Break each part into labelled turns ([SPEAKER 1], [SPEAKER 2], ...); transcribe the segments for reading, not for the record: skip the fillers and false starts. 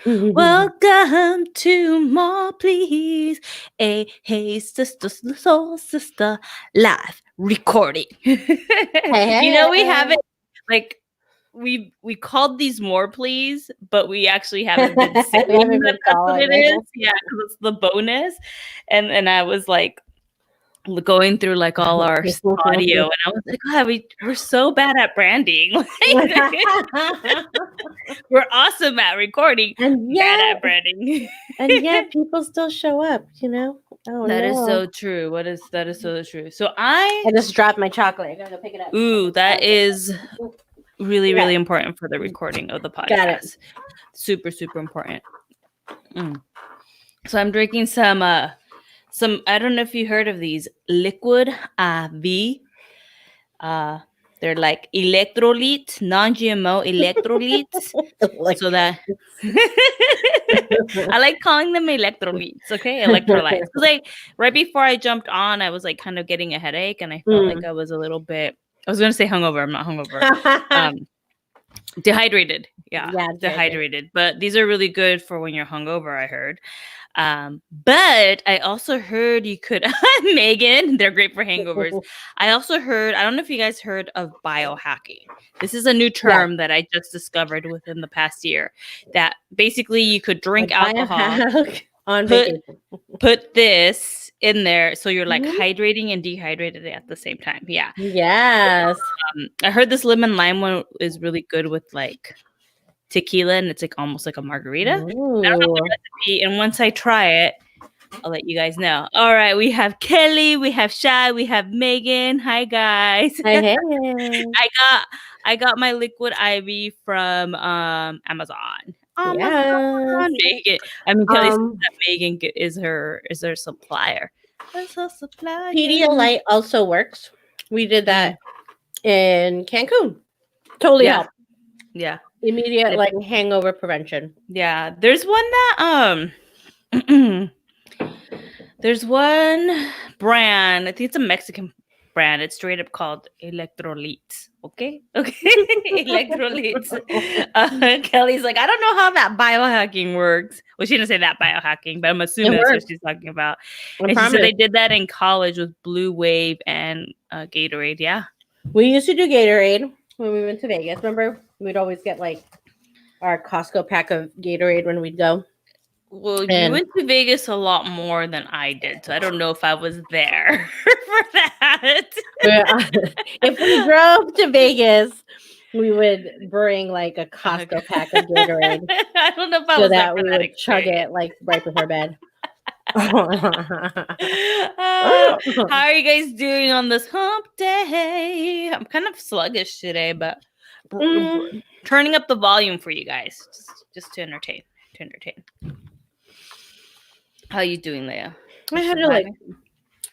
[SPEAKER 1] Welcome to More Please. Hey, sister, soul sister, live recording. We have
[SPEAKER 2] Hey.
[SPEAKER 1] it like we called these More Please, but we actually haven't been saying
[SPEAKER 2] We haven't
[SPEAKER 1] that
[SPEAKER 2] been
[SPEAKER 1] that's what
[SPEAKER 2] calling
[SPEAKER 1] it
[SPEAKER 2] it.
[SPEAKER 1] is. Yeah, because it's the bonus. And I was like going through like all our audio, and I was like, God, we're so bad at branding. We're awesome at recording,
[SPEAKER 2] and
[SPEAKER 1] bad
[SPEAKER 2] yet,
[SPEAKER 1] at branding.
[SPEAKER 2] people still show up. Oh
[SPEAKER 1] That is
[SPEAKER 2] no!
[SPEAKER 1] so true. That is so true. So I
[SPEAKER 2] I just dropped my chocolate. I gotta go pick it up.
[SPEAKER 1] that is really,
[SPEAKER 2] Okay,
[SPEAKER 1] really important for the recording of the
[SPEAKER 2] got it.
[SPEAKER 1] podcast. Super, super important. So I'm drinking some I don't know if you heard of these liquid IV. They're like electrolytes, non-GMO electrolytes.
[SPEAKER 2] Like,
[SPEAKER 1] So that I like calling them electrolytes, okay? Electrolytes. Because right before I jumped on, I was like kind of getting a headache, and I felt like I was a little bit, I was gonna say hungover. I'm not hungover. Dehydrated. Yeah, dehydrated. But these are really good for when you're hungover, I heard. But I also heard you could Megan, they're great for hangovers. I also heard, I don't know if you guys heard of biohacking. This is a new term that I just discovered within the past year, that basically you could drink alcohol,
[SPEAKER 2] on
[SPEAKER 1] put this in there, so you're like hydrating and dehydrated at the same time. Yeah.
[SPEAKER 2] Yes.
[SPEAKER 1] I heard this lemon lime one is really good with like tequila, and it's like almost like a margarita. I don't know the recipe, and once I try it, I'll let you guys know. All right, we have Kelly, we have Shai, we have Megan. Hi guys.
[SPEAKER 2] Hey.
[SPEAKER 1] I got my liquid IV from Amazon.
[SPEAKER 2] Yes.
[SPEAKER 1] Megan. I mean, Kelly said that Megan is her supplier. That's her supplier.
[SPEAKER 2] Pedialyte also works. We did that in Cancun. Totally helped.
[SPEAKER 1] Yeah.
[SPEAKER 2] Immediate like hangover prevention.
[SPEAKER 1] Yeah. There's one that there's one brand, I think it's a Mexican brand. It's straight up called Electrolytes. Okay. Electrolytes. Kelly's like, I don't know how that biohacking works. Well, she didn't say that biohacking, but I'm assuming that's what she's talking about. And she said they did that in college with Blue Wave and Gatorade. Yeah.
[SPEAKER 2] We used to do Gatorade when we went to Vegas. Remember? We'd always get like our Costco pack of Gatorade when we'd go.
[SPEAKER 1] Well, you went to Vegas a lot more than I did, so I don't know if I was there for that.
[SPEAKER 2] If we drove to Vegas, we would bring like a Costco pack of Gatorade.
[SPEAKER 1] I don't know if I was there for
[SPEAKER 2] we
[SPEAKER 1] that
[SPEAKER 2] would chug it like right before bed.
[SPEAKER 1] How are you guys doing on this hump day? I'm kind of sluggish today, but turning up the volume for you guys, just to entertain. How are you doing, Leah?
[SPEAKER 2] I had to like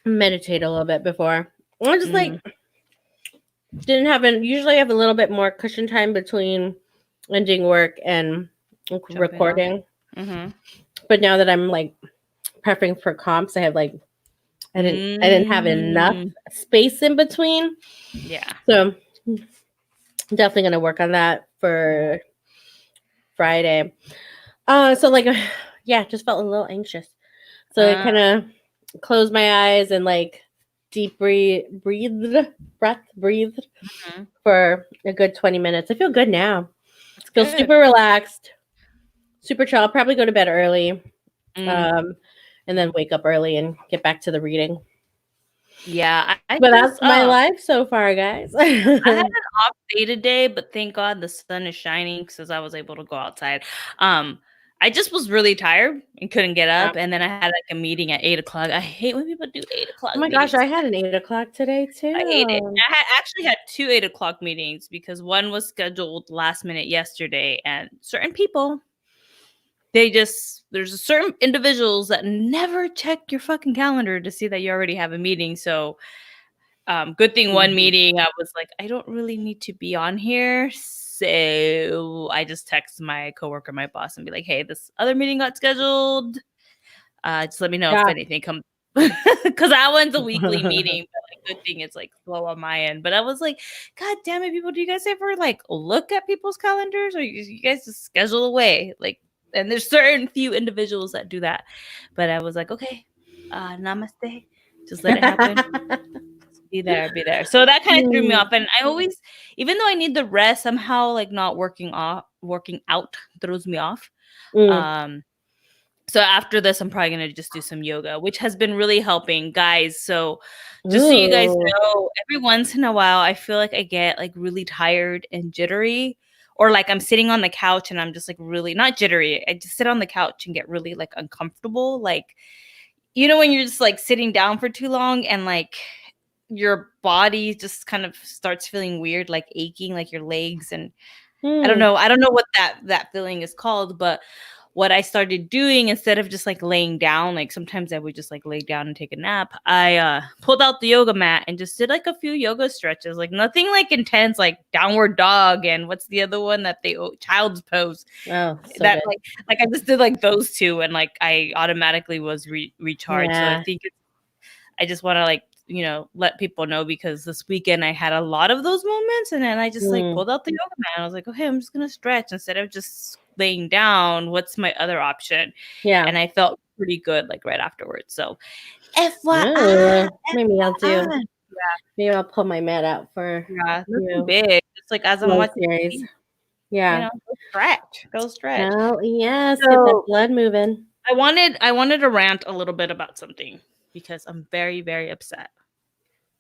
[SPEAKER 2] meditate a little bit before. I just like usually have a little bit more cushion time between ending work and recording. But now that I'm like prepping for comps, I have like I didn't have enough space in between.
[SPEAKER 1] Yeah.
[SPEAKER 2] So definitely gonna work on that for Friday. So like just felt a little anxious. So I kind of closed my eyes and like deep breathed for a good 20 minutes. I feel good now. Feel super relaxed, super chill. I'll probably go to bed early, and then wake up early and get back to the reading.
[SPEAKER 1] Yeah,
[SPEAKER 2] but that's my life so far, guys.
[SPEAKER 1] I had an off day today, but thank God the sun is shining because I was able to go outside. I just was really tired and couldn't get up, and then I had like a meeting at 8:00. I hate when people do 8:00.
[SPEAKER 2] Oh my gosh, I had an 8:00 today too.
[SPEAKER 1] I hate it. I actually had 2 8:00 meetings because one was scheduled last minute yesterday, and certain people, there's certain individuals that never check your fucking calendar to see that you already have a meeting. So good thing one meeting I was like, I don't really need to be on here. So I just text my coworker, my boss, and be like, hey, this other meeting got scheduled. Just let me know if anything comes. Because that one's a weekly meeting. But like good thing it's like slow on my end. But I was like, God damn it, people! Do you guys ever like look at people's calendars, or you guys just schedule away? Like, and there's certain few individuals that do that. But I was like, okay, namaste. Just let it happen. Be there. So that kind of threw me off. And I always, even though I need the rest, somehow like not working out throws me off. So after this, I'm probably gonna just do some yoga, which has been really helping, guys. So just so you guys know, every once in a while, I feel like I get like really tired and jittery, or like I'm sitting on the couch and I'm just like really not jittery. I just sit on the couch and get really like uncomfortable. Like, you know, when you're just like sitting down for too long and like your body just kind of starts feeling weird, like aching, like your legs. And I don't know what that feeling is called, but what I started doing, instead of just like laying down, like sometimes I would just like lay down and take a nap, I pulled out the yoga mat and just did like a few yoga stretches, like nothing like intense, like downward dog and what's the other one that they child's pose.
[SPEAKER 2] Oh, so
[SPEAKER 1] that
[SPEAKER 2] good.
[SPEAKER 1] like I just did like those two, and like I automatically was recharged. So I think I just want to like, you know, let people know, because this weekend I had a lot of those moments, and then I just like pulled out the yoga mat. I was like, okay, I'm just gonna stretch instead of just laying down. What's my other option?
[SPEAKER 2] Yeah.
[SPEAKER 1] And I felt pretty good like right afterwards. So FYI,
[SPEAKER 2] maybe I'll do. Yeah. Maybe I'll pull my mat out for
[SPEAKER 1] nothing big. It's like as I'm watching
[SPEAKER 2] series. Yeah.
[SPEAKER 1] You know, go stretch.
[SPEAKER 2] Oh yes, get that blood moving.
[SPEAKER 1] I wanted to rant a little bit about something, because I'm very, very upset.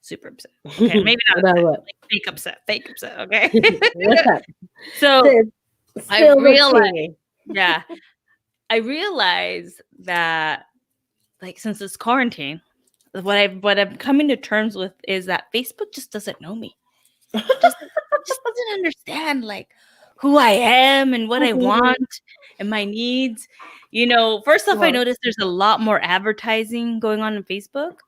[SPEAKER 1] Super upset. Okay, maybe not upset, like fake upset. Okay. So I realized that, like, since it's quarantine, what I'm coming to terms with is that Facebook just doesn't know me. Just doesn't understand like who I am and what I want and my needs. You know, first off, I noticed there's a lot more advertising going on Facebook.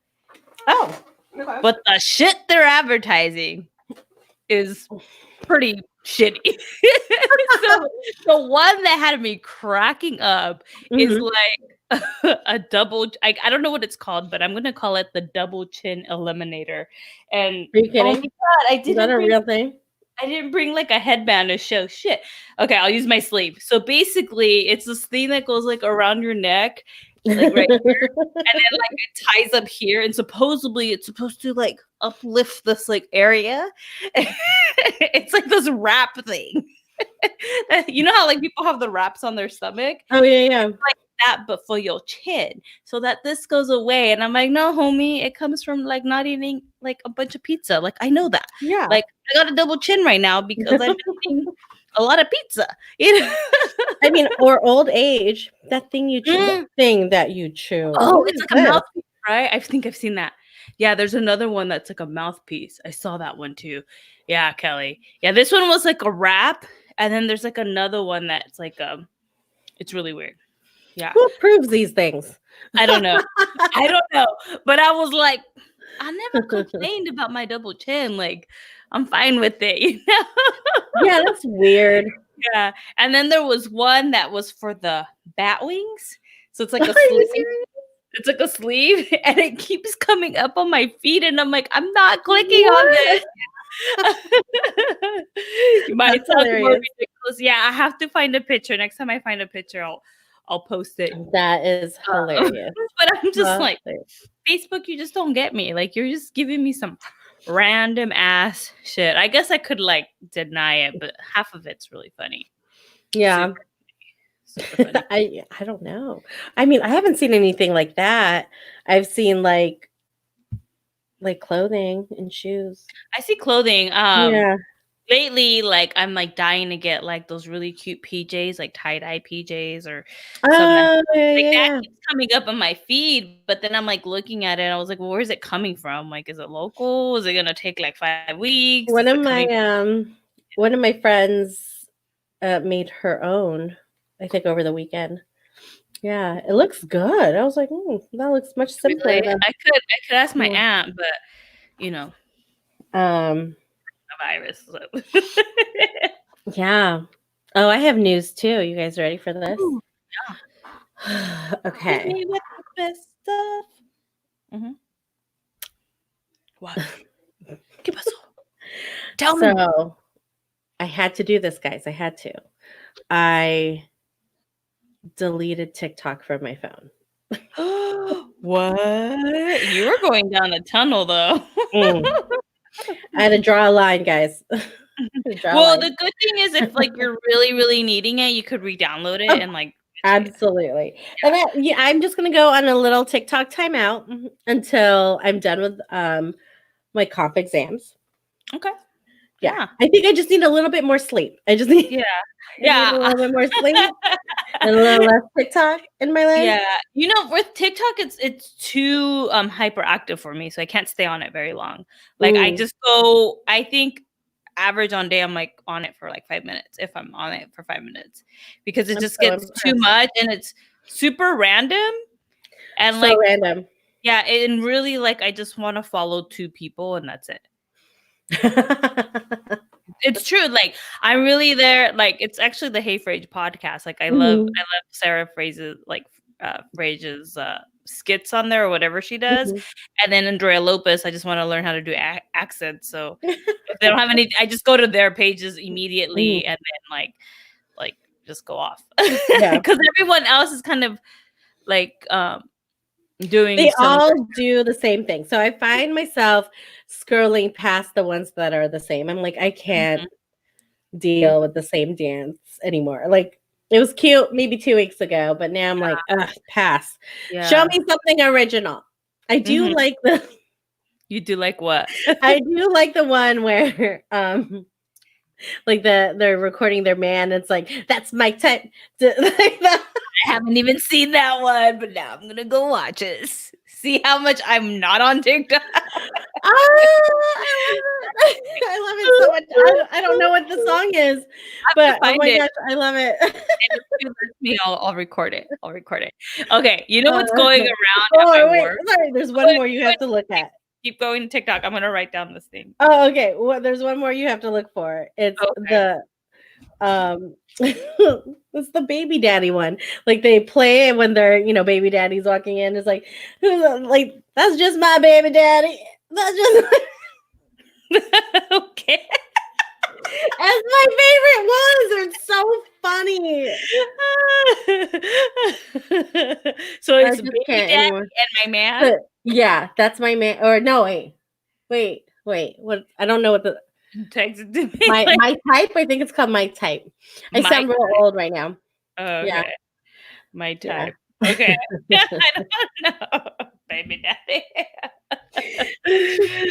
[SPEAKER 2] Oh.
[SPEAKER 1] Okay. But the shit they're advertising is pretty shitty. So the one that had me cracking up is like a double. I don't know what it's called, but I'm gonna call it the double chin eliminator. And
[SPEAKER 2] are you kidding?
[SPEAKER 1] Oh my God, I didn't.
[SPEAKER 2] Is that a real thing?
[SPEAKER 1] I didn't bring like a headband to show shit. Okay, I'll use my sleeve. So basically, it's this thing that goes like around your neck, like right here, and then like it ties up here, and supposedly it's supposed to like uplift this like area. It's like this wrap thing. You know how like people have the wraps on their stomach?
[SPEAKER 2] Oh yeah.
[SPEAKER 1] It's like that, but for your chin, so that this goes away. And I'm like, no, homie, it comes from like not eating like a bunch of pizza. Like I know that.
[SPEAKER 2] Yeah.
[SPEAKER 1] Like I got a double chin right now because I've been eating a lot of pizza. You know?
[SPEAKER 2] I mean, or old age. That thing you chew. Thing that you chew.
[SPEAKER 1] Oh, it's like a mouthpiece, right? I think I've seen that. Yeah, there's another one that's like a mouthpiece. I saw that one too. Yeah, Kelly. Yeah, this one was like a wrap, and then there's like another one that's like it's really weird. Yeah.
[SPEAKER 2] Who approves these things?
[SPEAKER 1] I don't know. But I was like, I never complained about my double chin. Like, I'm fine with it, you know?
[SPEAKER 2] Yeah, that's weird.
[SPEAKER 1] Yeah. And then there was one that was for the bat wings. So it's like a sleeve. It's like a sleeve, and it keeps coming up on my feet, and I'm like, I'm not clicking on this. You might sound more ridiculous. Yeah, I have to find a picture. Next time I find a picture, I'll post it.
[SPEAKER 2] That is hilarious.
[SPEAKER 1] But I'm just like, Facebook, you just don't get me. Like, you're just giving me some random ass shit. I guess I could like deny it, but half of it's really funny.
[SPEAKER 2] Yeah. Super funny. I don't know. I mean, I haven't seen anything like that. I've seen like clothing and shoes.
[SPEAKER 1] I see clothing.
[SPEAKER 2] Yeah.
[SPEAKER 1] Lately, like I'm like dying to get like those really cute PJs, like tie-dye PJs or
[SPEAKER 2] something.
[SPEAKER 1] That keeps coming up on my feed, but then I'm like looking at it, I was like, well, where's it coming from? Like, is it local? Is it gonna take like 5 weeks?
[SPEAKER 2] One of my friends made her own, I think, over the weekend. Yeah, it looks good. I was like, that looks much simpler.
[SPEAKER 1] Really? I could ask my aunt, but you know. Virus. So.
[SPEAKER 2] Yeah. Oh, I have news too. You guys ready for this?
[SPEAKER 1] Ooh, yeah.
[SPEAKER 2] Okay.
[SPEAKER 1] With the best stuff. What? ¿Qué pasó? Tell me.
[SPEAKER 2] So I had to do this, guys. I had to. I deleted TikTok from my phone.
[SPEAKER 1] What? You were going down a tunnel, though.
[SPEAKER 2] I had to draw a line, guys.
[SPEAKER 1] Well, the good thing is if like you're really, really needing it, you could re-download it and like
[SPEAKER 2] absolutely. And I'm just gonna go on a little TikTok timeout until I'm done with my comp exams.
[SPEAKER 1] Okay.
[SPEAKER 2] Yeah. I think I just need a little bit more sleep. I just need
[SPEAKER 1] Yeah.
[SPEAKER 2] a little bit more sleep and a little less TikTok in my life.
[SPEAKER 1] Yeah. You know, with TikTok, it's too hyperactive for me, so I can't stay on it very long. Like I just go, I think average on day, I'm like on it for like 5 minutes if I'm on it for 5 minutes because it just gets too much and it's super random and
[SPEAKER 2] so
[SPEAKER 1] like
[SPEAKER 2] random.
[SPEAKER 1] Yeah, and really like I just want to follow 2 people and that's it. It's true. Like I'm really there. Like it's actually the Hey Frage podcast. Like I love Sarah Fraser's skits on there or whatever she does. And then Andrea Lopez, I just want to learn how to do accents. So if they don't have any, I just go to their pages immediately and then like just go off. Because everyone else is kind of like doing.
[SPEAKER 2] They all do the same thing. So I find myself scrolling past the ones that are the same. I'm like, I can't deal with the same dance anymore. Like it was cute maybe 2 weeks ago, but now I'm like, pass. Yeah. Show me something original. I do like the.
[SPEAKER 1] You do like what?
[SPEAKER 2] I do like the one where like they're recording their man. It's like that's my type.
[SPEAKER 1] I haven't even seen that one, but now I'm gonna go watch it. See how much I'm not on TikTok.
[SPEAKER 2] I love it so much. I don't know what the song is, but oh my gosh, I love it.
[SPEAKER 1] Me, I'll record it. Okay, you know what's going around at my work?
[SPEAKER 2] Sorry, there's one more you have to look at.
[SPEAKER 1] Keep going to TikTok. I'm gonna write down this thing.
[SPEAKER 2] Oh, okay. Well, there's one more you have to look for. It's the it's the baby daddy one. Like they play it when they're, baby daddy's walking in. It's like that's just my baby daddy. That's just
[SPEAKER 1] okay.
[SPEAKER 2] That's my favorite ones. They're so funny.
[SPEAKER 1] So it's baby daddy and my man.
[SPEAKER 2] Yeah, that's my man. Or no, wait. What? I don't know what the
[SPEAKER 1] text it to me.
[SPEAKER 2] My type. I think it's called My Type. I sound real old right now.
[SPEAKER 1] Oh, okay. Yeah. My Type. Yeah. Okay. I don't know, baby daddy.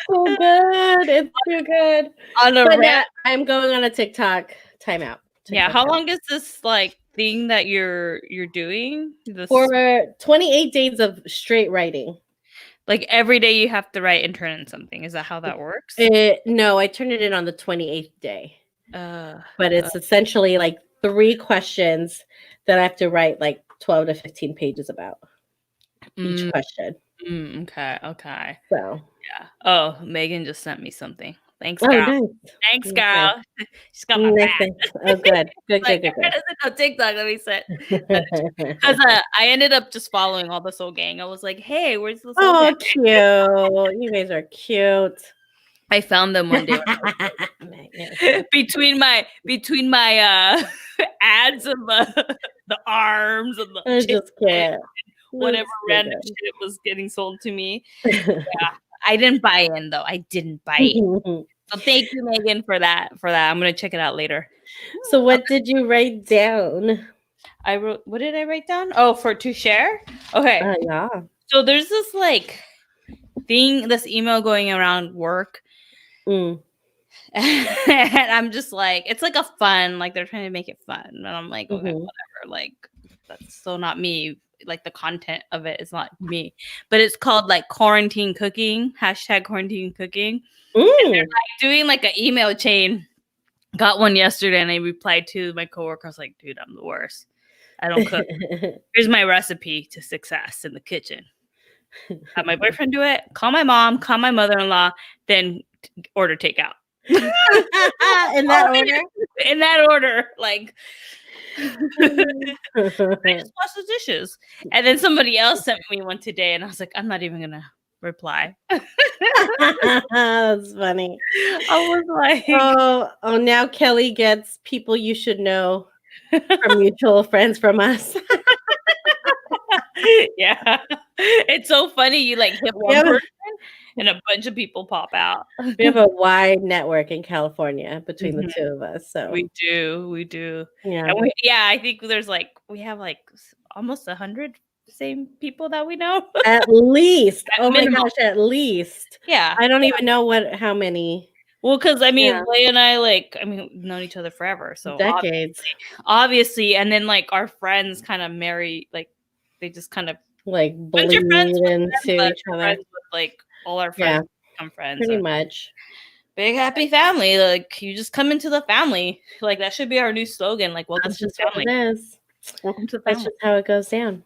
[SPEAKER 2] So good. It's too good. I'm going on a TikTok timeout.
[SPEAKER 1] Yeah. How long is this thing that you're doing?
[SPEAKER 2] For 28 days of straight writing.
[SPEAKER 1] Like every day you have to write and turn in something. Is that how that works?
[SPEAKER 2] No, I turned it in on the 28th day. But it's essentially like 3 questions that I have to write like 12 to 15 pages about each question.
[SPEAKER 1] Okay.
[SPEAKER 2] So
[SPEAKER 1] yeah. Oh, Megan just sent me something. Thanks, girl.
[SPEAKER 2] Nice.
[SPEAKER 1] Thanks, girl. She's got my back.
[SPEAKER 2] Oh, good. Good.
[SPEAKER 1] doesn't know TikTok. Let me say. Because I ended up just following all the Soul Gang. I was like, hey, where's the Soul Gang?
[SPEAKER 2] Oh, cute. You guys are cute.
[SPEAKER 1] I found them one day. between my ads of the arms and the
[SPEAKER 2] just can't.
[SPEAKER 1] Whatever random shit was getting sold to me. Yeah. I didn't buy in though. I didn't buy in. So thank you, Megan, for that. I'm gonna check it out later.
[SPEAKER 2] So what did you write down?
[SPEAKER 1] I wrote. What did I write down? Oh, to share. Okay.
[SPEAKER 2] Yeah.
[SPEAKER 1] So there's this this email going around work, and I'm just like, it's like a fun. Like they're trying to make it fun, and I'm like, okay, whatever. Like that's so not me. Like the content of it is not me, but it's called quarantine cooking, #quarantine cooking. And they're doing an email chain. Got one yesterday and I replied to my coworker. I was like, dude, I'm the worst. I don't cook. Here's my recipe to success in the kitchen. Have my boyfriend do it, call my mom, call my mother-in-law, then order takeout.
[SPEAKER 2] In
[SPEAKER 1] that order. I just wash the dishes. And then somebody else sent me one today and I was like, I'm not even gonna reply.
[SPEAKER 2] That's funny.
[SPEAKER 1] I was like,
[SPEAKER 2] Oh, now Kelly gets people you should know from mutual friends from us.
[SPEAKER 1] yeah. It's so funny. You like hit one
[SPEAKER 2] Yeah.
[SPEAKER 1] person and a bunch of people pop out.
[SPEAKER 2] We have a wide network in California between the
[SPEAKER 1] Mhm.
[SPEAKER 2] two of us. So
[SPEAKER 1] We do.
[SPEAKER 2] yeah.
[SPEAKER 1] And I think we have like almost 100 same people that we know.
[SPEAKER 2] At least.
[SPEAKER 1] At
[SPEAKER 2] Oh my
[SPEAKER 1] minimum.
[SPEAKER 2] gosh, at least.
[SPEAKER 1] Yeah.
[SPEAKER 2] I don't even know how many
[SPEAKER 1] Well, because I mean,
[SPEAKER 2] Yeah.
[SPEAKER 1] Leigh and I we've known each other forever. So
[SPEAKER 2] decades.
[SPEAKER 1] obviously, and then like our friends kind of marry, like they just kind of
[SPEAKER 2] Like
[SPEAKER 1] once
[SPEAKER 2] bleed
[SPEAKER 1] you're friends with them,
[SPEAKER 2] into
[SPEAKER 1] but
[SPEAKER 2] each
[SPEAKER 1] you're
[SPEAKER 2] other.
[SPEAKER 1] friends with like all our
[SPEAKER 2] Yeah,
[SPEAKER 1] friends become friends.
[SPEAKER 2] pretty
[SPEAKER 1] and
[SPEAKER 2] much.
[SPEAKER 1] big happy family. Like you just come into the family. Like that should be our new slogan. Like welcome
[SPEAKER 2] That's
[SPEAKER 1] to the
[SPEAKER 2] just what
[SPEAKER 1] family.
[SPEAKER 2] it is.
[SPEAKER 1] Welcome to the
[SPEAKER 2] That's
[SPEAKER 1] family.
[SPEAKER 2] just how it goes down.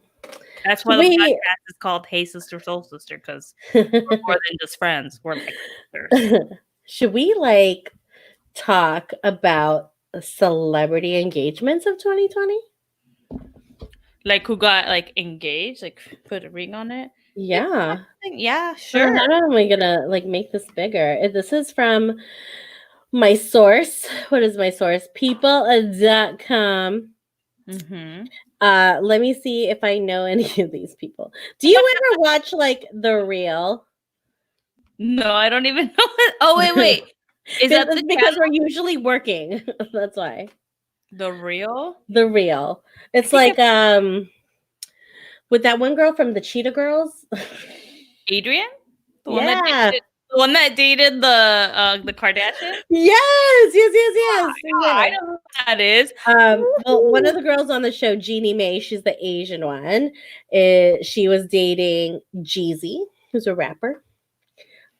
[SPEAKER 1] That's why the podcast is called Hey Sister Soul Sister, because we're more than just friends. We're like sisters.
[SPEAKER 2] Should we like talk about celebrity engagements of 2020?
[SPEAKER 1] Like who got like engaged, like put a ring on it.
[SPEAKER 2] Yeah.
[SPEAKER 1] Yeah, sure.
[SPEAKER 2] How am I gonna like make this bigger? This is from my source. What is my source? People.com.
[SPEAKER 1] Mm-hmm.
[SPEAKER 2] Let me see if I know any of these people. Do you ever watch like The Real?
[SPEAKER 1] No, I don't even know it. Oh wait. Is that
[SPEAKER 2] because we're usually working? That's why.
[SPEAKER 1] The Real?
[SPEAKER 2] The Real. It's like with that one girl from the Cheetah Girls.
[SPEAKER 1] Adrian? The
[SPEAKER 2] one
[SPEAKER 1] that dated the Kardashians?
[SPEAKER 2] Yes.
[SPEAKER 1] I know who that is.
[SPEAKER 2] Well, one of the girls on the show, Jeannie Mae, she's the Asian one. She was dating Jeezy, who's a rapper.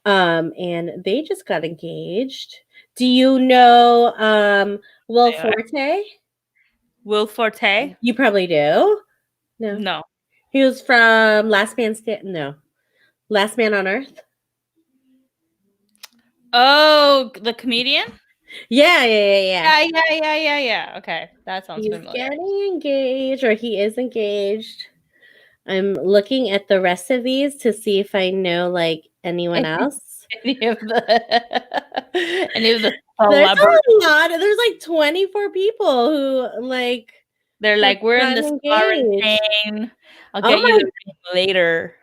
[SPEAKER 2] And they just got engaged. Do you know Will Forte?
[SPEAKER 1] Will Forte?
[SPEAKER 2] You probably do.
[SPEAKER 1] No.
[SPEAKER 2] He was from Last Man on Earth.
[SPEAKER 1] Oh, the comedian?
[SPEAKER 2] Yeah.
[SPEAKER 1] Yeah. Okay, that sounds familiar.
[SPEAKER 2] He's getting engaged, or he is engaged. I'm looking at the rest of these to see if I know like anyone else.
[SPEAKER 1] Any of the
[SPEAKER 2] There's a lot. There's like 24 people who like.
[SPEAKER 1] They're like, we're in this quarantine. I'll get you the ring later.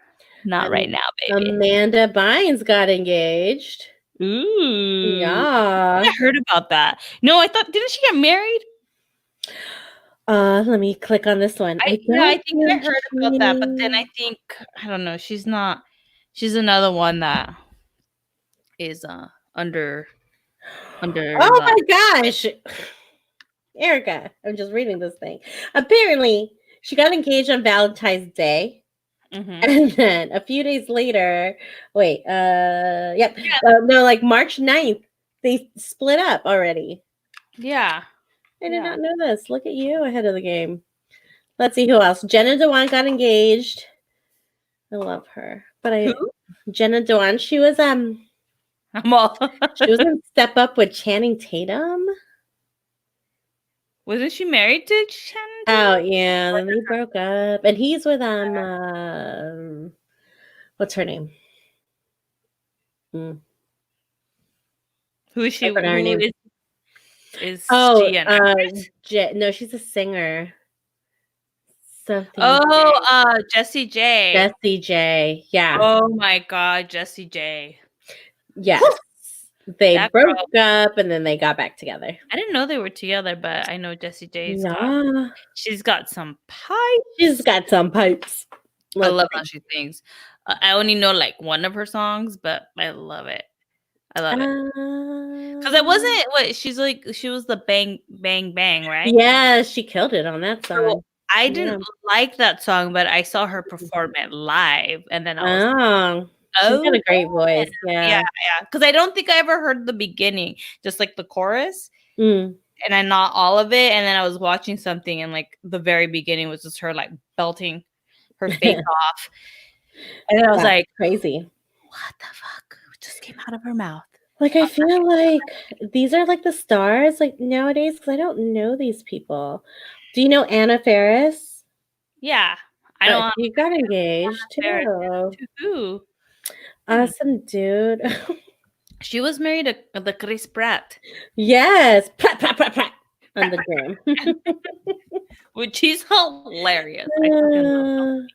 [SPEAKER 1] Not right now, baby.
[SPEAKER 2] Amanda Bynes got engaged.
[SPEAKER 1] Ooh.
[SPEAKER 2] Yeah.
[SPEAKER 1] I heard about that. No, I thought, didn't she get married?
[SPEAKER 2] Let me click on this one.
[SPEAKER 1] I think I heard about that, but then I think, I don't know, she's another one that is under
[SPEAKER 2] Oh my gosh. Erica, I'm just reading this thing. Apparently, she got engaged on Valentine's Day. Mm-hmm. And then a few days later, like March 9th, they split up already.
[SPEAKER 1] Yeah.
[SPEAKER 2] I did not know this. Look at you ahead of the game. Let's see who else. Jenna Dewan got engaged. I love her. But Jenna Dewan, she was she was in Step Up with Channing Tatum.
[SPEAKER 1] Wasn't she married to Channing Tatum?
[SPEAKER 2] Oh yeah, then they broke up. And he's with what's her name?
[SPEAKER 1] Who is she?
[SPEAKER 2] No, she's a singer.
[SPEAKER 1] Jessie J.
[SPEAKER 2] Jessie J. Yeah.
[SPEAKER 1] Oh my God, Jessie J.
[SPEAKER 2] Yes. They broke up and then they got back together.
[SPEAKER 1] I didn't know they were together, but I know Jessie J's she's got some pipes.
[SPEAKER 2] She's got some pipes.
[SPEAKER 1] I love how she sings. I only know like one of her songs, but I love it. I love it. Because it wasn't she was the Bang Bang Bang, right?
[SPEAKER 2] Yeah, she killed it on that song.
[SPEAKER 1] So I didn't like that song, but I saw her perform it live, and then I was
[SPEAKER 2] she's got a great voice. Yeah.
[SPEAKER 1] Because I don't think I ever heard the beginning, just like the chorus, and I not all of it. And then I was watching something, and like the very beginning was just her like belting her face off, and I was like,
[SPEAKER 2] crazy.
[SPEAKER 1] What the fuck just came out of her mouth?
[SPEAKER 2] Like I feel like these are like the stars like nowadays because I don't know these people. Do you know Anna Faris?
[SPEAKER 1] Yeah, I know.
[SPEAKER 2] You got engaged too.
[SPEAKER 1] To who?
[SPEAKER 2] Awesome, dude.
[SPEAKER 1] She was married to the Chris Pratt,
[SPEAKER 2] Yes. Prat, prat, prat, prat. On the gram.
[SPEAKER 1] which he's hilarious. I fucking love him.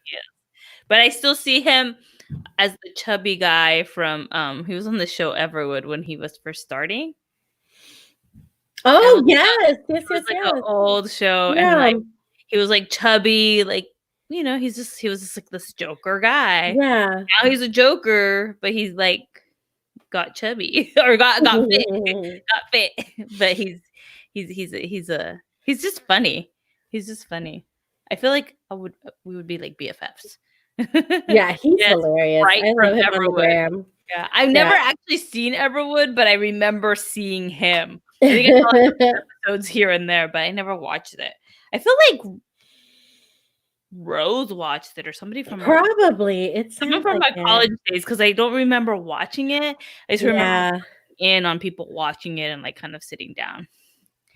[SPEAKER 1] But I still see him as the chubby guy from he was on the show Everwood when he was first starting.
[SPEAKER 2] Oh, yes. Yes,
[SPEAKER 1] It was
[SPEAKER 2] yes,
[SPEAKER 1] like
[SPEAKER 2] yes.
[SPEAKER 1] an old show, and
[SPEAKER 2] Yeah.
[SPEAKER 1] like he was like chubby, like he was just like this Joker guy.
[SPEAKER 2] Yeah.
[SPEAKER 1] Now he's a Joker, but he's like got chubby or got fit, got fit. But he's just funny. He's just funny. I feel like we would be like BFFs.
[SPEAKER 2] Yeah, he's
[SPEAKER 1] Yes,
[SPEAKER 2] hilarious.
[SPEAKER 1] right
[SPEAKER 2] I
[SPEAKER 1] from
[SPEAKER 2] love him on the
[SPEAKER 1] Everwood.
[SPEAKER 2] gram.
[SPEAKER 1] Yeah, I've never actually seen Everwood, but I remember seeing him. I think I saw some episodes here and there, but I never watched it. I feel like Rose watched it or somebody from
[SPEAKER 2] Probably. It
[SPEAKER 1] someone
[SPEAKER 2] sounds
[SPEAKER 1] from
[SPEAKER 2] like
[SPEAKER 1] my
[SPEAKER 2] it.
[SPEAKER 1] college days because I don't remember watching it. I just remember
[SPEAKER 2] Yeah.
[SPEAKER 1] in on people watching it and like kind of sitting down.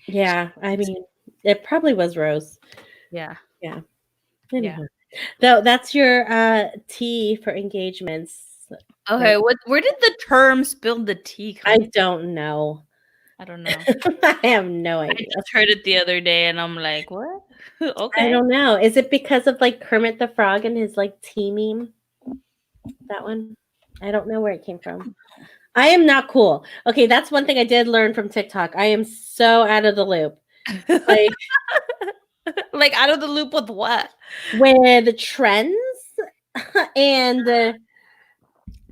[SPEAKER 2] Yeah. I mean, it probably was Rose.
[SPEAKER 1] Yeah.
[SPEAKER 2] Yeah.
[SPEAKER 1] Yeah.
[SPEAKER 2] Anyhow. Though that's your tea for engagements.
[SPEAKER 1] Okay, where did the term "spill the tea" come
[SPEAKER 2] I
[SPEAKER 1] from?
[SPEAKER 2] don't know.
[SPEAKER 1] I don't know.
[SPEAKER 2] I have no
[SPEAKER 1] I
[SPEAKER 2] idea.
[SPEAKER 1] just heard it the other day and I'm like, what?
[SPEAKER 2] I
[SPEAKER 1] Okay.
[SPEAKER 2] don't know. Is it because of like Kermit the Frog and his like tea meme? That one? I don't know where it came from. I am not cool. Okay, that's one thing I did learn from TikTok. I am so out of the loop. Like
[SPEAKER 1] Like out of the loop with what?
[SPEAKER 2] with trends and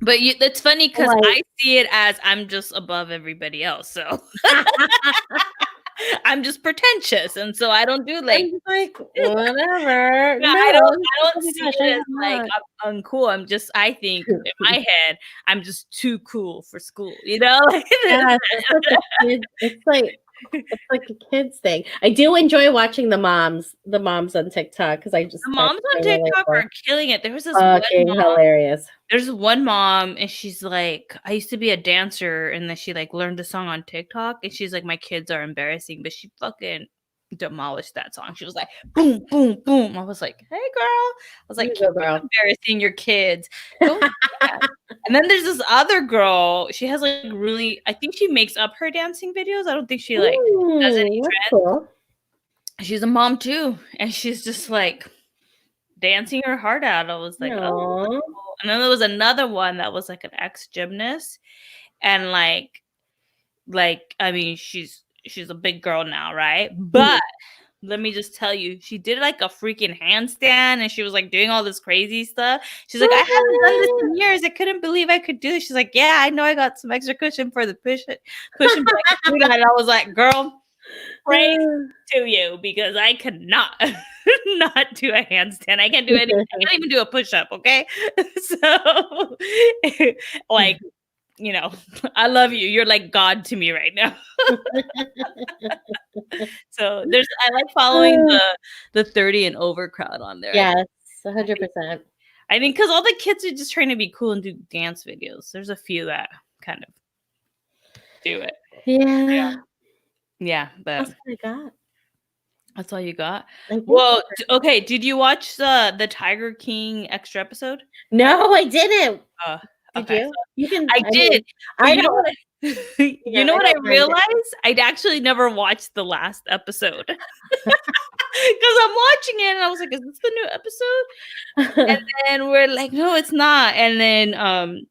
[SPEAKER 1] But it's funny because
[SPEAKER 2] like
[SPEAKER 1] I see it as I'm just above everybody else. So I'm just pretentious. And so I don't do
[SPEAKER 2] I'm
[SPEAKER 1] like,
[SPEAKER 2] just like whatever.
[SPEAKER 1] yeah,
[SPEAKER 2] No,
[SPEAKER 1] I don't
[SPEAKER 2] oh my
[SPEAKER 1] see
[SPEAKER 2] gosh,
[SPEAKER 1] it
[SPEAKER 2] I
[SPEAKER 1] as
[SPEAKER 2] have
[SPEAKER 1] like
[SPEAKER 2] not.
[SPEAKER 1] I'm uncool. I think in my head, I'm just too cool for school, you know?
[SPEAKER 2] Yes, it's like a kids thing. I do enjoy watching the moms on TikTok because I just
[SPEAKER 1] The
[SPEAKER 2] find
[SPEAKER 1] moms
[SPEAKER 2] it
[SPEAKER 1] on
[SPEAKER 2] so
[SPEAKER 1] TikTok
[SPEAKER 2] relatable.
[SPEAKER 1] are killing it. There was this one
[SPEAKER 2] Fucking
[SPEAKER 1] mom.
[SPEAKER 2] hilarious.
[SPEAKER 1] There's one mom, and she's like, I used to be a dancer, and then she like learned the song on TikTok, and she's like, my kids are embarrassing, but she fucking demolished that song. She was like, boom, boom, boom. I was like, hey, girl. I was like,
[SPEAKER 2] You
[SPEAKER 1] keep
[SPEAKER 2] go, girl.
[SPEAKER 1] embarrassing your kids. Don't do that. And then there's this other girl. She has like really, I think she makes up her dancing videos. I don't think she like does any
[SPEAKER 2] That's
[SPEAKER 1] trends.
[SPEAKER 2] cool.
[SPEAKER 1] She's a mom too, and she's just like dancing her heart out. I was like, oh.
[SPEAKER 2] Aw.
[SPEAKER 1] And then there was another one that was like an ex-gymnast, and like I mean, she's a big girl now, right? But let me just tell you, she did like a freaking handstand, and she was like doing all this crazy stuff. She's like, I haven't done this in years. I couldn't believe I could do this. She's like, yeah, I know I got some extra cushion for the pushing, but I can do that. And I was like, girl, praise to you, because I could not not do a handstand. I can't do anything. I can't even do a push-up, okay? So like, you know, I love you. You're like God to me right now. So I like following the 30 and over crowd on there.
[SPEAKER 2] Yes, 100%.
[SPEAKER 1] I think because all the kids are just trying to be cool and do dance videos. There's a few that kind of do it. Yeah, but
[SPEAKER 2] That's what I got.
[SPEAKER 1] That's all you got?
[SPEAKER 2] I think
[SPEAKER 1] Well, okay. Did you watch the Tiger King extra episode?
[SPEAKER 2] No, I didn't. Did
[SPEAKER 1] Okay.
[SPEAKER 2] you? You can.
[SPEAKER 1] I did.
[SPEAKER 2] I
[SPEAKER 1] You know
[SPEAKER 2] don't.
[SPEAKER 1] what? You know what I realized? I'd actually never watched the last episode because I'm watching it and I was like, "Is this the new episode?" And then we're like, "No, it's not." And then,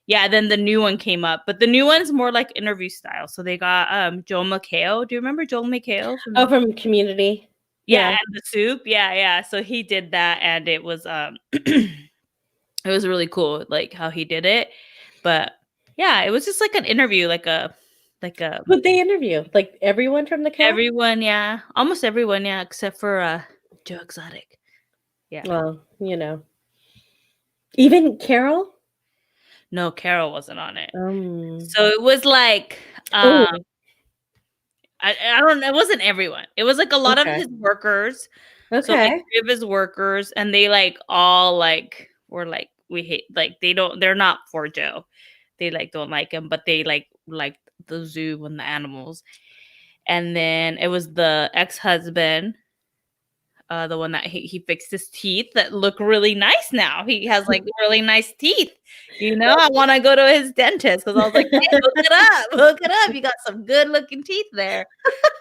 [SPEAKER 1] yeah, then the new one came up, but the new one is more like interview style. So they got Joel McHale. Do you remember Joel McHale?
[SPEAKER 2] From Community.
[SPEAKER 1] Yeah, and The Soup. Yeah. So he did that, and it was it was really cool, like how he did it. But yeah, it was just like an interview, like a.
[SPEAKER 2] Who'd they interview? Like everyone from the cast?
[SPEAKER 1] Everyone, yeah, almost everyone, yeah, except for Joe Exotic. Yeah.
[SPEAKER 2] Well, you know, even Carol.
[SPEAKER 1] No, Carol wasn't on it. So it was like I don't know. It wasn't everyone. It was like a lot of his workers.
[SPEAKER 2] Okay.
[SPEAKER 1] So like 3 of his workers, and they like all like were like, we hate, like they're not for Joe. They like don't like him, but they like the zoo and the animals. And then it was the ex-husband the one that he fixed his teeth that look really nice now. He has like really nice teeth. I want to go to his dentist because I was like, hey, hook it up. You got some good looking teeth there.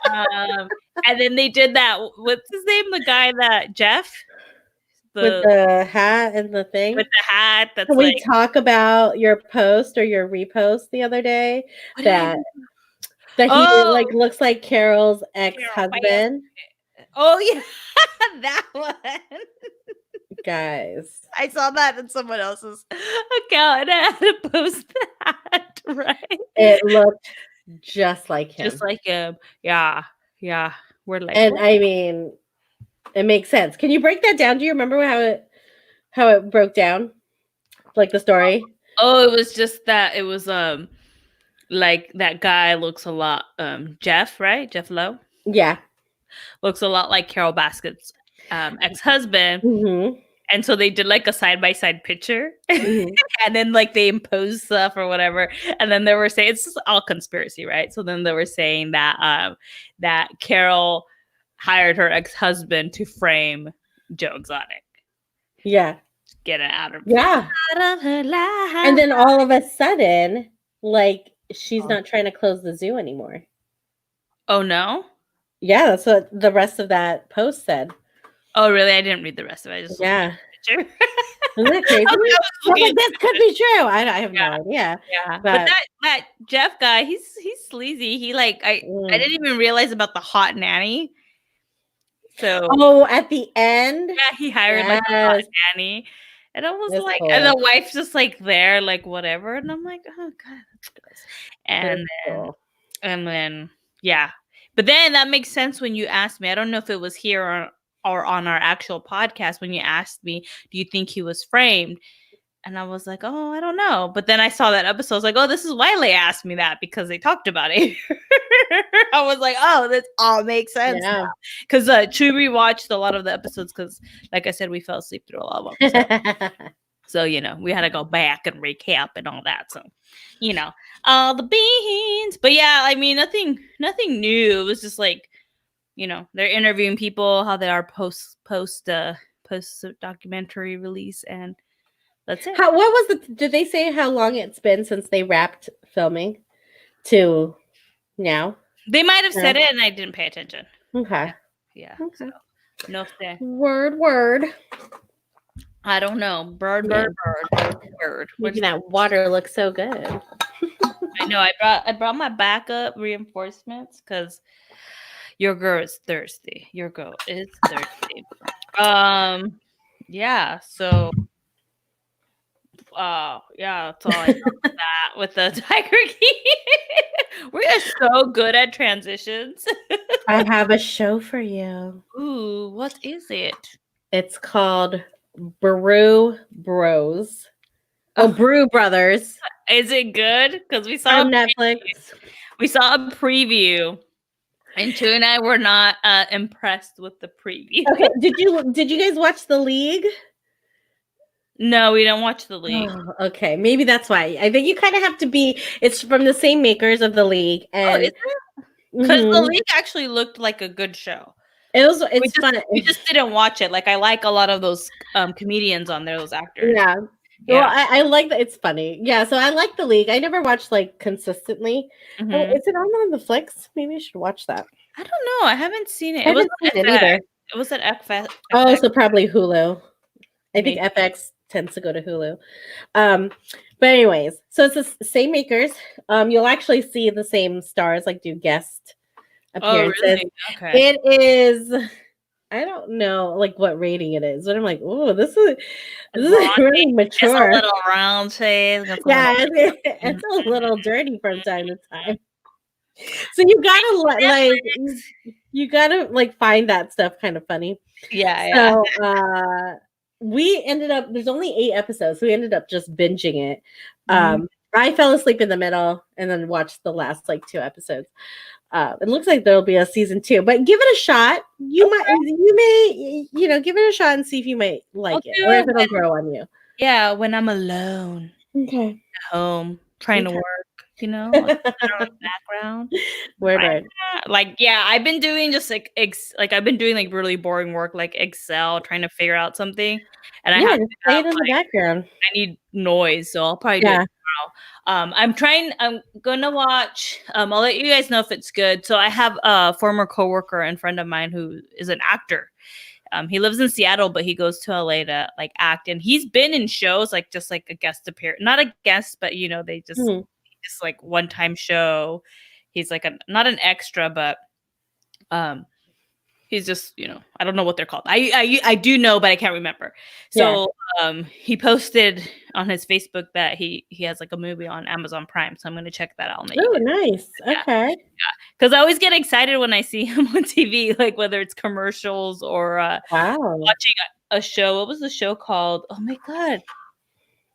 [SPEAKER 1] And then they did that. What's his name? The guy that Jeff
[SPEAKER 2] with the hat and the thing.
[SPEAKER 1] With the hat. That's
[SPEAKER 2] Can we talk about your post or your repost the other day that he like looks like Carol's ex-husband?
[SPEAKER 1] Oh yeah, that one.
[SPEAKER 2] Guys,
[SPEAKER 1] I saw that in someone else's account and I had to post that, right?
[SPEAKER 2] It looked just like him.
[SPEAKER 1] Just like him. Yeah. We're like,
[SPEAKER 2] and I mean, it makes sense. Can you break that down? Do you remember how it broke down? Like the story?
[SPEAKER 1] Oh, it was just that it was like that guy looks a lot Jeff, right? Jeff Lowe?
[SPEAKER 2] Yeah.
[SPEAKER 1] Looks a lot like Carol Baskin's ex-husband.
[SPEAKER 2] Mm-hmm.
[SPEAKER 1] And so they did like a side-by-side picture. Mm-hmm. And then like they imposed stuff or whatever. And then they were saying it's all conspiracy, right? So then they were saying that that Carol hired her ex-husband to frame Joe Exotic.
[SPEAKER 2] Yeah.
[SPEAKER 1] Get it out of
[SPEAKER 2] her life. And then all of a sudden, like she's not trying to close the zoo anymore.
[SPEAKER 1] Oh no?
[SPEAKER 2] Yeah, that's what the rest of that post said.
[SPEAKER 1] Oh really? I didn't read the rest of it. I just
[SPEAKER 2] Isn't
[SPEAKER 1] that
[SPEAKER 2] crazy? This could be true. I have no idea.
[SPEAKER 1] Yeah, but that Jeff guy, he's sleazy. He like I didn't even realize about the hot nanny. So
[SPEAKER 2] at the end,
[SPEAKER 1] yeah, he hired like a hot nanny, and I was like, cool. And the wife's just like there, like whatever, and I'm like, oh god, that's good. And then yeah, but then that makes sense when you asked me. I don't know if it was here or on our actual podcast when you asked me, do you think he was framed? And I was like, oh, I don't know. But then I saw that episode. I was like, oh, this is why they asked me that, because they talked about it. I was like, oh, this all makes sense. Because Chewy watched a lot of the episodes because, like I said, we fell asleep through a lot of them. So, we had to go back and recap and all that. So, all the beans. But yeah, I mean, nothing new. It was just like, they're interviewing people, how they are post documentary release, and that's it.
[SPEAKER 2] Did they say how long it's been since they wrapped filming to now?
[SPEAKER 1] They might have said it and I didn't pay attention.
[SPEAKER 2] Okay.
[SPEAKER 1] Yeah. Okay. So, no say.
[SPEAKER 2] Word.
[SPEAKER 1] I don't know. Bird.
[SPEAKER 2] Making that water look so good.
[SPEAKER 1] I know. I brought my backup reinforcements because your girl is thirsty. Yeah. So. Yeah, that's all I know about that with the Tiger King. We are so good at transitions.
[SPEAKER 2] I have a show for you.
[SPEAKER 1] Ooh, what is it?
[SPEAKER 2] It's called Brew Bros. Oh, Brew Brothers.
[SPEAKER 1] Is it good? Because we saw
[SPEAKER 2] on Netflix.
[SPEAKER 1] We saw a preview, and Chu and I were not impressed with the preview.
[SPEAKER 2] Okay, did you guys watch The League?
[SPEAKER 1] No, we don't watch The League.
[SPEAKER 2] Oh, okay, maybe that's why. I think you kind of have to be. It's from the same makers of The League, and
[SPEAKER 1] is it? Because The League actually looked like a good show.
[SPEAKER 2] It's fun.
[SPEAKER 1] We just didn't watch it. Like I like a lot of those comedians on there, those actors.
[SPEAKER 2] Yeah. Well, I like that. It's funny. Yeah. So I like The League. I never watched like consistently.
[SPEAKER 1] Mm-hmm.
[SPEAKER 2] Oh, is it on the Flicks? Maybe I should watch that.
[SPEAKER 1] I don't know. I haven't seen it.
[SPEAKER 2] I haven't seen it either.
[SPEAKER 1] It was at FX.
[SPEAKER 2] Oh, so probably Hulu. I think FX tends to go to Hulu. But anyways, so it's the same makers. You'll actually see the same stars like do guest appearances.
[SPEAKER 1] Oh, really? Okay.
[SPEAKER 2] It is. I don't know like what rating it is, but I'm like, oh, this is really mature.
[SPEAKER 1] It's a little round shade.
[SPEAKER 2] Yeah, it's a little dirty from time to time. So you gotta find that stuff kind of funny.
[SPEAKER 1] Yeah.
[SPEAKER 2] So we ended up. There's only 8 episodes, so we ended up just binging it. I fell asleep in the middle and then watched the last 2 episodes. It looks like there'll be a season 2, but give it a shot. You may give it a shot and see if you might like it or if it'll grow on you.
[SPEAKER 1] Yeah, when I'm alone.
[SPEAKER 2] Okay.
[SPEAKER 1] At home, trying to work. you know, like in the background.
[SPEAKER 2] Word.
[SPEAKER 1] Like, yeah, I've been doing just like I've been doing like really boring work like Excel, trying to figure out something, and I
[SPEAKER 2] Yeah,
[SPEAKER 1] have
[SPEAKER 2] just
[SPEAKER 1] to
[SPEAKER 2] play
[SPEAKER 1] have
[SPEAKER 2] it in the
[SPEAKER 1] like
[SPEAKER 2] background.
[SPEAKER 1] I need noise, so I'll probably do it
[SPEAKER 2] Yeah.
[SPEAKER 1] tomorrow. I'm gonna watch. I'll let you guys know if it's good. So I have a former coworker and friend of mine who is an actor. He lives in Seattle, but he goes to LA to like act, and he's been in shows like just like a guest appearance, not a guest, but you know they
[SPEAKER 2] Mhm.
[SPEAKER 1] just like one time show. He's like not an extra, but um he's just, you know, I don't know what they're called. I do know, but I can't remember.
[SPEAKER 2] Yeah.
[SPEAKER 1] So he posted on his Facebook that he has like a movie on Amazon Prime. So I'm gonna check that out and let you
[SPEAKER 2] Oh,
[SPEAKER 1] guys.
[SPEAKER 2] nice.
[SPEAKER 1] Yeah.
[SPEAKER 2] Okay.
[SPEAKER 1] Because I always get excited when I see him on TV, like whether it's commercials or
[SPEAKER 2] Wow.
[SPEAKER 1] watching a show. What was the show called? Oh my god.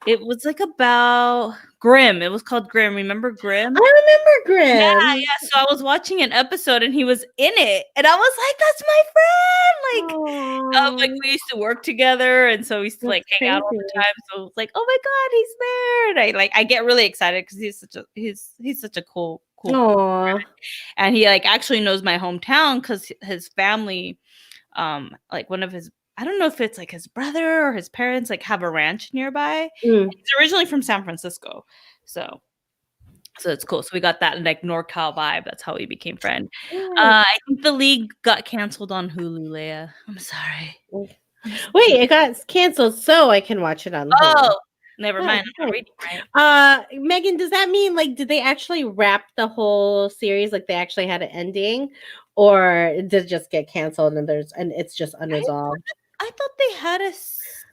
[SPEAKER 1] It was like about Grimm. It was called Grimm. Remember Grimm?
[SPEAKER 2] I remember
[SPEAKER 1] Yeah,
[SPEAKER 2] Grimm.
[SPEAKER 1] yeah. So I was watching an episode and he was in it, and I was like, "That's my friend!" Like
[SPEAKER 2] Oh,
[SPEAKER 1] we used to work together, and so we used to like
[SPEAKER 2] that's
[SPEAKER 1] hang out all
[SPEAKER 2] crazy.
[SPEAKER 1] the time. So it's like, "Oh my god, he's there!" And I get really excited because he's such a cool,
[SPEAKER 2] Aw.
[SPEAKER 1] and he like actually knows my hometown because his family, like one of his. I don't know if it's like his brother or his parents like have a ranch nearby.
[SPEAKER 2] Mm.
[SPEAKER 1] He's originally from San Francisco, so it's cool. So we got that like NorCal vibe. That's how we became friends.
[SPEAKER 2] Nice.
[SPEAKER 1] I think the league got canceled on Hulu, Leia. I'm sorry. I'm sorry.
[SPEAKER 2] Wait, it got canceled, so I can watch it on Hulu.
[SPEAKER 1] Oh, never
[SPEAKER 2] Oh,
[SPEAKER 1] mind. I'm not
[SPEAKER 2] nice.
[SPEAKER 1] reading right.
[SPEAKER 2] Megan, does that mean like did they actually wrap the whole series? Like they actually had an ending, or did it just get canceled and it's just unresolved?
[SPEAKER 1] I thought they had a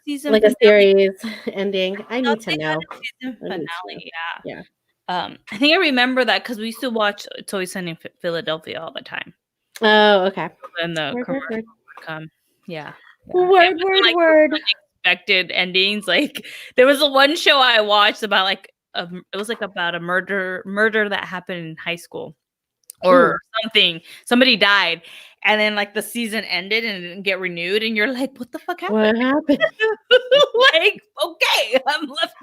[SPEAKER 1] season
[SPEAKER 2] Like a
[SPEAKER 1] finale.
[SPEAKER 2] series ending. I
[SPEAKER 1] I thought
[SPEAKER 2] need to
[SPEAKER 1] they had
[SPEAKER 2] know.
[SPEAKER 1] a season
[SPEAKER 2] I need to know.
[SPEAKER 1] finale. Yeah.
[SPEAKER 2] Yeah.
[SPEAKER 1] I think I remember that because we used to watch It's Always Sunny in Philadelphia all the time.
[SPEAKER 2] Oh, okay.
[SPEAKER 1] And the
[SPEAKER 2] Word, word,
[SPEAKER 1] commercial
[SPEAKER 2] word.
[SPEAKER 1] would come. Yeah. Yeah.
[SPEAKER 2] Word,
[SPEAKER 1] It
[SPEAKER 2] word,
[SPEAKER 1] was like
[SPEAKER 2] word.
[SPEAKER 1] unexpected endings. Like there was a one show I watched about like it was like about a murder that happened in high school or something. Somebody died, and then like the season ended and it didn't get renewed, and you're like, what the fuck happened?
[SPEAKER 2] What happened?
[SPEAKER 1] Like, okay, I'm left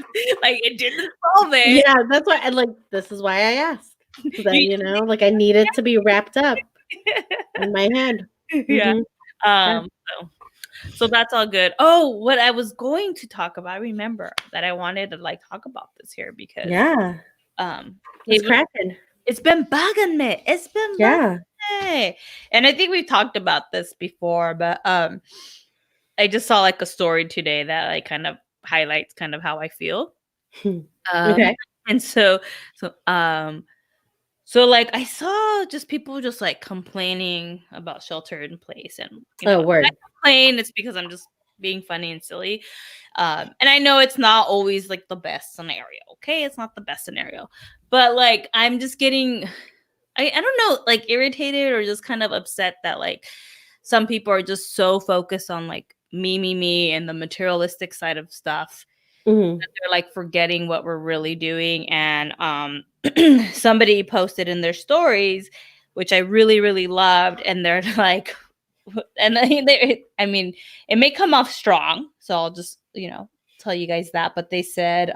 [SPEAKER 1] like it didn't solve it.
[SPEAKER 2] Yeah, that's why I like this is why I asked. So that
[SPEAKER 1] You-
[SPEAKER 2] you know, like I needed to be wrapped up in my head.
[SPEAKER 1] yeah.
[SPEAKER 2] Mhm.
[SPEAKER 1] So that's all good. Oh, what I was going to talk about, I remember that I wanted to like talk about this here because
[SPEAKER 2] Yeah.
[SPEAKER 1] um
[SPEAKER 2] It's
[SPEAKER 1] it,
[SPEAKER 2] cracking.
[SPEAKER 1] it's been bugging me. It's been
[SPEAKER 2] Yeah.
[SPEAKER 1] bugging me. And I think we've talked about this before, but I just saw like a story today that like kind of highlights kind of how I feel.
[SPEAKER 2] Okay.
[SPEAKER 1] And so like I saw just people just like complaining about shelter in place, and you know,
[SPEAKER 2] Oh, word.
[SPEAKER 1] I complain it's because I'm just being funny and silly. And I know it's not always like the best scenario. Okay, it's not the best scenario, but like I'm just getting, I don't know, like irritated or just kind of upset that like some people are just so focused on like me, and the materialistic side of stuff.
[SPEAKER 2] Mhm.
[SPEAKER 1] They're like forgetting what we're really doing. And somebody posted in their stories, which I really loved, and they're like, and I mean, it may come off strong, so I'll just, you know, tell you guys that. But they said,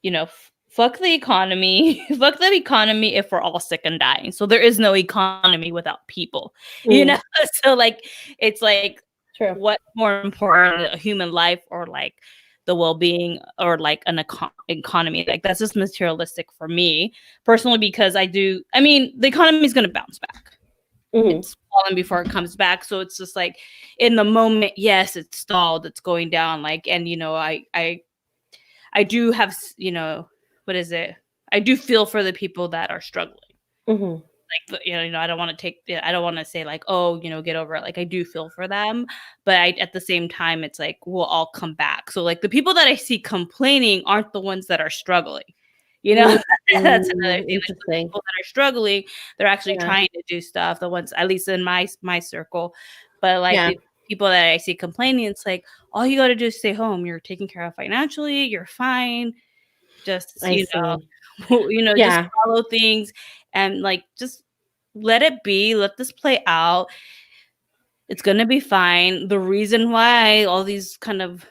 [SPEAKER 1] you know, fuck the economy, fuck the economy if we're all sick and dying. So there is no economy without people, you know. So like, it's like,
[SPEAKER 2] True.
[SPEAKER 1] what's more important, a human life or like the well-being or like an economy? Like that's just materialistic for me personally, because I mean the economy is going to bounce back. It's falling before it comes back. So it's just like in the moment, yes, it's stalled, it's going down, like, and you know, I do have, you know, what is it, I do feel for the people that are struggling. Like, you know, I don't want to say like, oh, you know, get over it. Like I do feel for them, but at the same time, it's like we'll all come back. So like the people that I see complaining aren't the ones that are struggling. You know, that's another thing. Like, the
[SPEAKER 2] Interesting.
[SPEAKER 1] people that are struggling, they're actually
[SPEAKER 2] Yeah.
[SPEAKER 1] trying to do stuff. The ones, at least in my circle, but like
[SPEAKER 2] Yeah.
[SPEAKER 1] the people that I see complaining, it's like all you got to do is stay home. You're taken care of financially. You're fine. Just
[SPEAKER 2] I see.
[SPEAKER 1] you know,
[SPEAKER 2] Yeah.
[SPEAKER 1] just follow things and like just let it be. Let this play out. It's gonna be fine. The reason why all these kind of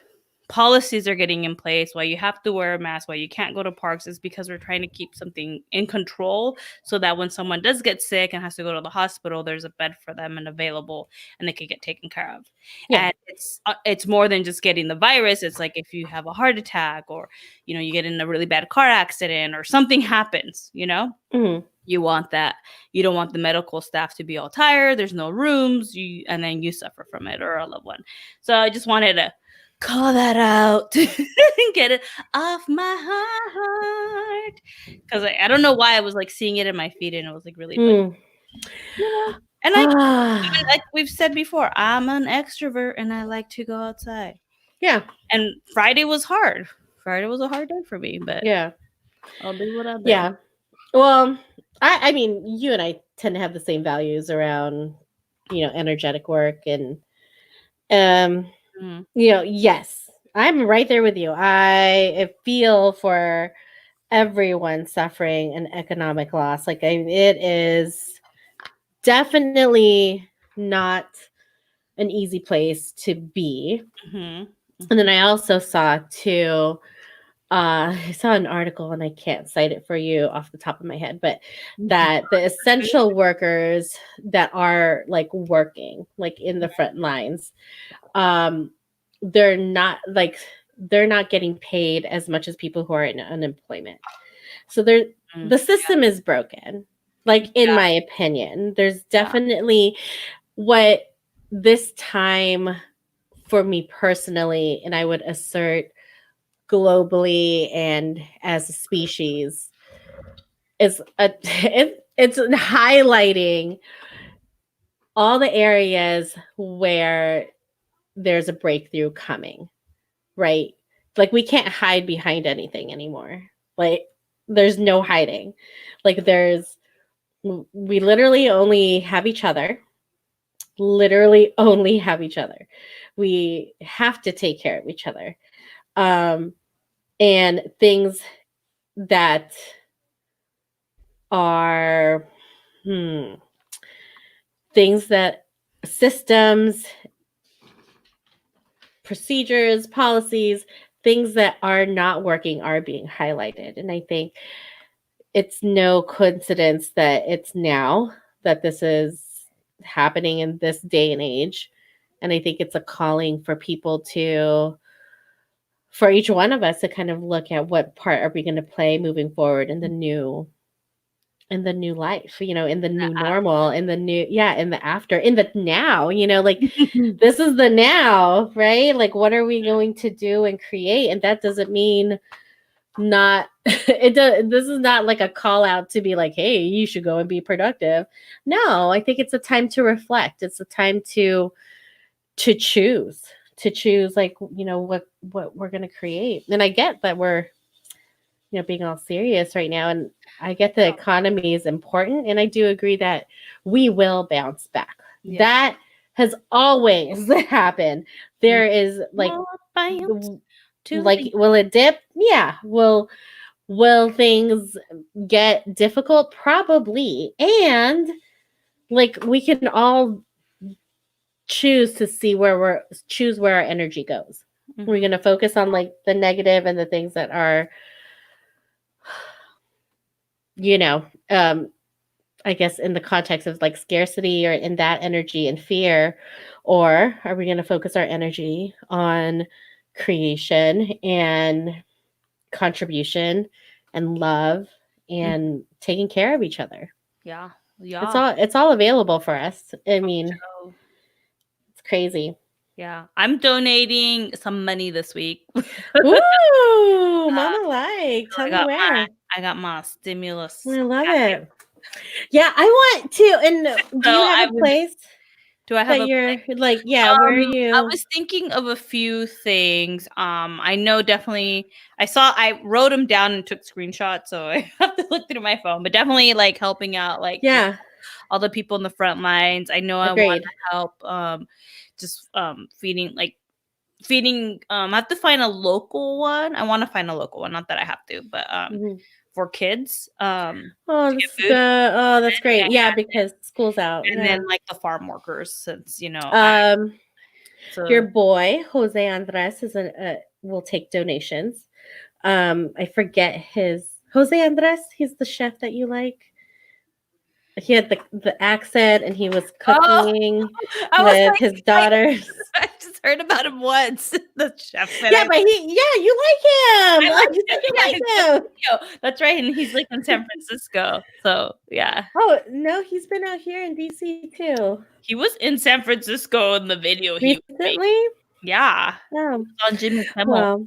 [SPEAKER 1] policies are getting in place, why you have to wear a mask, why you can't go to parks, is because we're trying to keep something in control so that when someone does get sick and has to go to the hospital, there's a bed for them and available and they can get taken care of.
[SPEAKER 2] Yeah.
[SPEAKER 1] And it's more than just getting the virus. It's like if you have a heart attack or, you get in a really bad car accident or something happens,
[SPEAKER 2] Mhm.
[SPEAKER 1] you want that. You don't want the medical staff to be all tired. There's no rooms, and then you suffer from it or a loved one. So I just wanted to call that out and get it off my heart, because I don't know why I was like seeing it in my feed and it was like really funny. And like we've said before, I'm an extrovert and I like to go outside.
[SPEAKER 2] Yeah.
[SPEAKER 1] And Friday was hard. Friday was a hard day for me, but
[SPEAKER 2] Yeah.
[SPEAKER 1] I'll do what I do.
[SPEAKER 2] Yeah. Well, I mean, you and I tend to have the same values around, energetic work and,
[SPEAKER 1] Mhm.
[SPEAKER 2] yes, I'm right there with you. I feel for everyone suffering an economic loss. Like, it is definitely not an easy place to be.
[SPEAKER 1] Mhm.
[SPEAKER 2] And then I also saw too, I saw an article and I can't cite it for you off the top of my head, but that the essential workers that are like working like in the front lines, they're not getting paid as much as people who are in unemployment. So the system is broken. Like, in my opinion, there's definitely what this time for me personally, and I would assert globally and as a species, is it's highlighting all the areas where there's a breakthrough coming, right? Like, we can't hide behind anything anymore. Like, there's no hiding. Like, we literally only have each other. Literally only have each other. We have to take care of each other. And things that are things that systems, procedures, policies, things that are not working are being highlighted. And I think it's no coincidence that it's now that this is happening in this day and age. And I think it's a calling for people for each one of us to kind of look at what part are we going to play moving forward in the new life, in the new normal, in the new, in the after, in the now, like this is the now, right? Like, what are we going to do and create? And that doesn't mean not this is not like a call out to be like, hey, you should go and be productive. No, I think it's a time to reflect. It's a time to choose like, what we're going to create. And I get that we're being all serious right now, and I get the economy is important, and I do agree that we will bounce back. That has always happened. There is like will it dip? Yeah. Will things get difficult? Probably. And like, we can all choose to see where our energy goes. We're going to focus on like the negative and the things that are, I guess in the context of like scarcity or in that energy and fear, or are we going to focus our energy on creation and contribution and love and taking care of each other?
[SPEAKER 1] Yeah.
[SPEAKER 2] It's all available for us. I mean, it's crazy.
[SPEAKER 1] Yeah. I'm donating some money this week.
[SPEAKER 2] Ooh, mama like. Tell me where.
[SPEAKER 1] I got my stimulus.
[SPEAKER 2] I love it. Yeah, I want to. And do you have a place?
[SPEAKER 1] Do I have
[SPEAKER 2] that
[SPEAKER 1] a
[SPEAKER 2] you're
[SPEAKER 1] place?
[SPEAKER 2] like, where are you?
[SPEAKER 1] I was thinking of a few things. I know definitely I wrote them down and took screenshots, so I have to look through my phone, but definitely like helping out like all the people in the front lines. I know
[SPEAKER 2] Agreed.
[SPEAKER 1] I want to help just feeding I have to find a local one. I want to find a local one, not that I have to, but for kids.
[SPEAKER 2] Oh, that's good. Oh, that's great. Yeah, because school's out.
[SPEAKER 1] And then like the farm workers, since
[SPEAKER 2] your boy Jose Andres is will take donations. I forget his Jose Andres. He's the chef that you like. He had the accent, and he was
[SPEAKER 1] Oh,
[SPEAKER 2] cooking
[SPEAKER 1] I was
[SPEAKER 2] with
[SPEAKER 1] like,
[SPEAKER 2] his daughters.
[SPEAKER 1] I just heard about him once. The chef that
[SPEAKER 2] Yeah, but you like him.
[SPEAKER 1] I like
[SPEAKER 2] You
[SPEAKER 1] him.
[SPEAKER 2] said you
[SPEAKER 1] Yeah,
[SPEAKER 2] like
[SPEAKER 1] he's
[SPEAKER 2] him.
[SPEAKER 1] that's right, and he's like in San Francisco. So yeah,
[SPEAKER 2] Oh no, he's been out here in DC too.
[SPEAKER 1] he was in San Francisco in the video. He was making.
[SPEAKER 2] Recently?
[SPEAKER 1] Yeah,
[SPEAKER 2] Oh,
[SPEAKER 1] on Jimmy Kimmel.
[SPEAKER 2] well,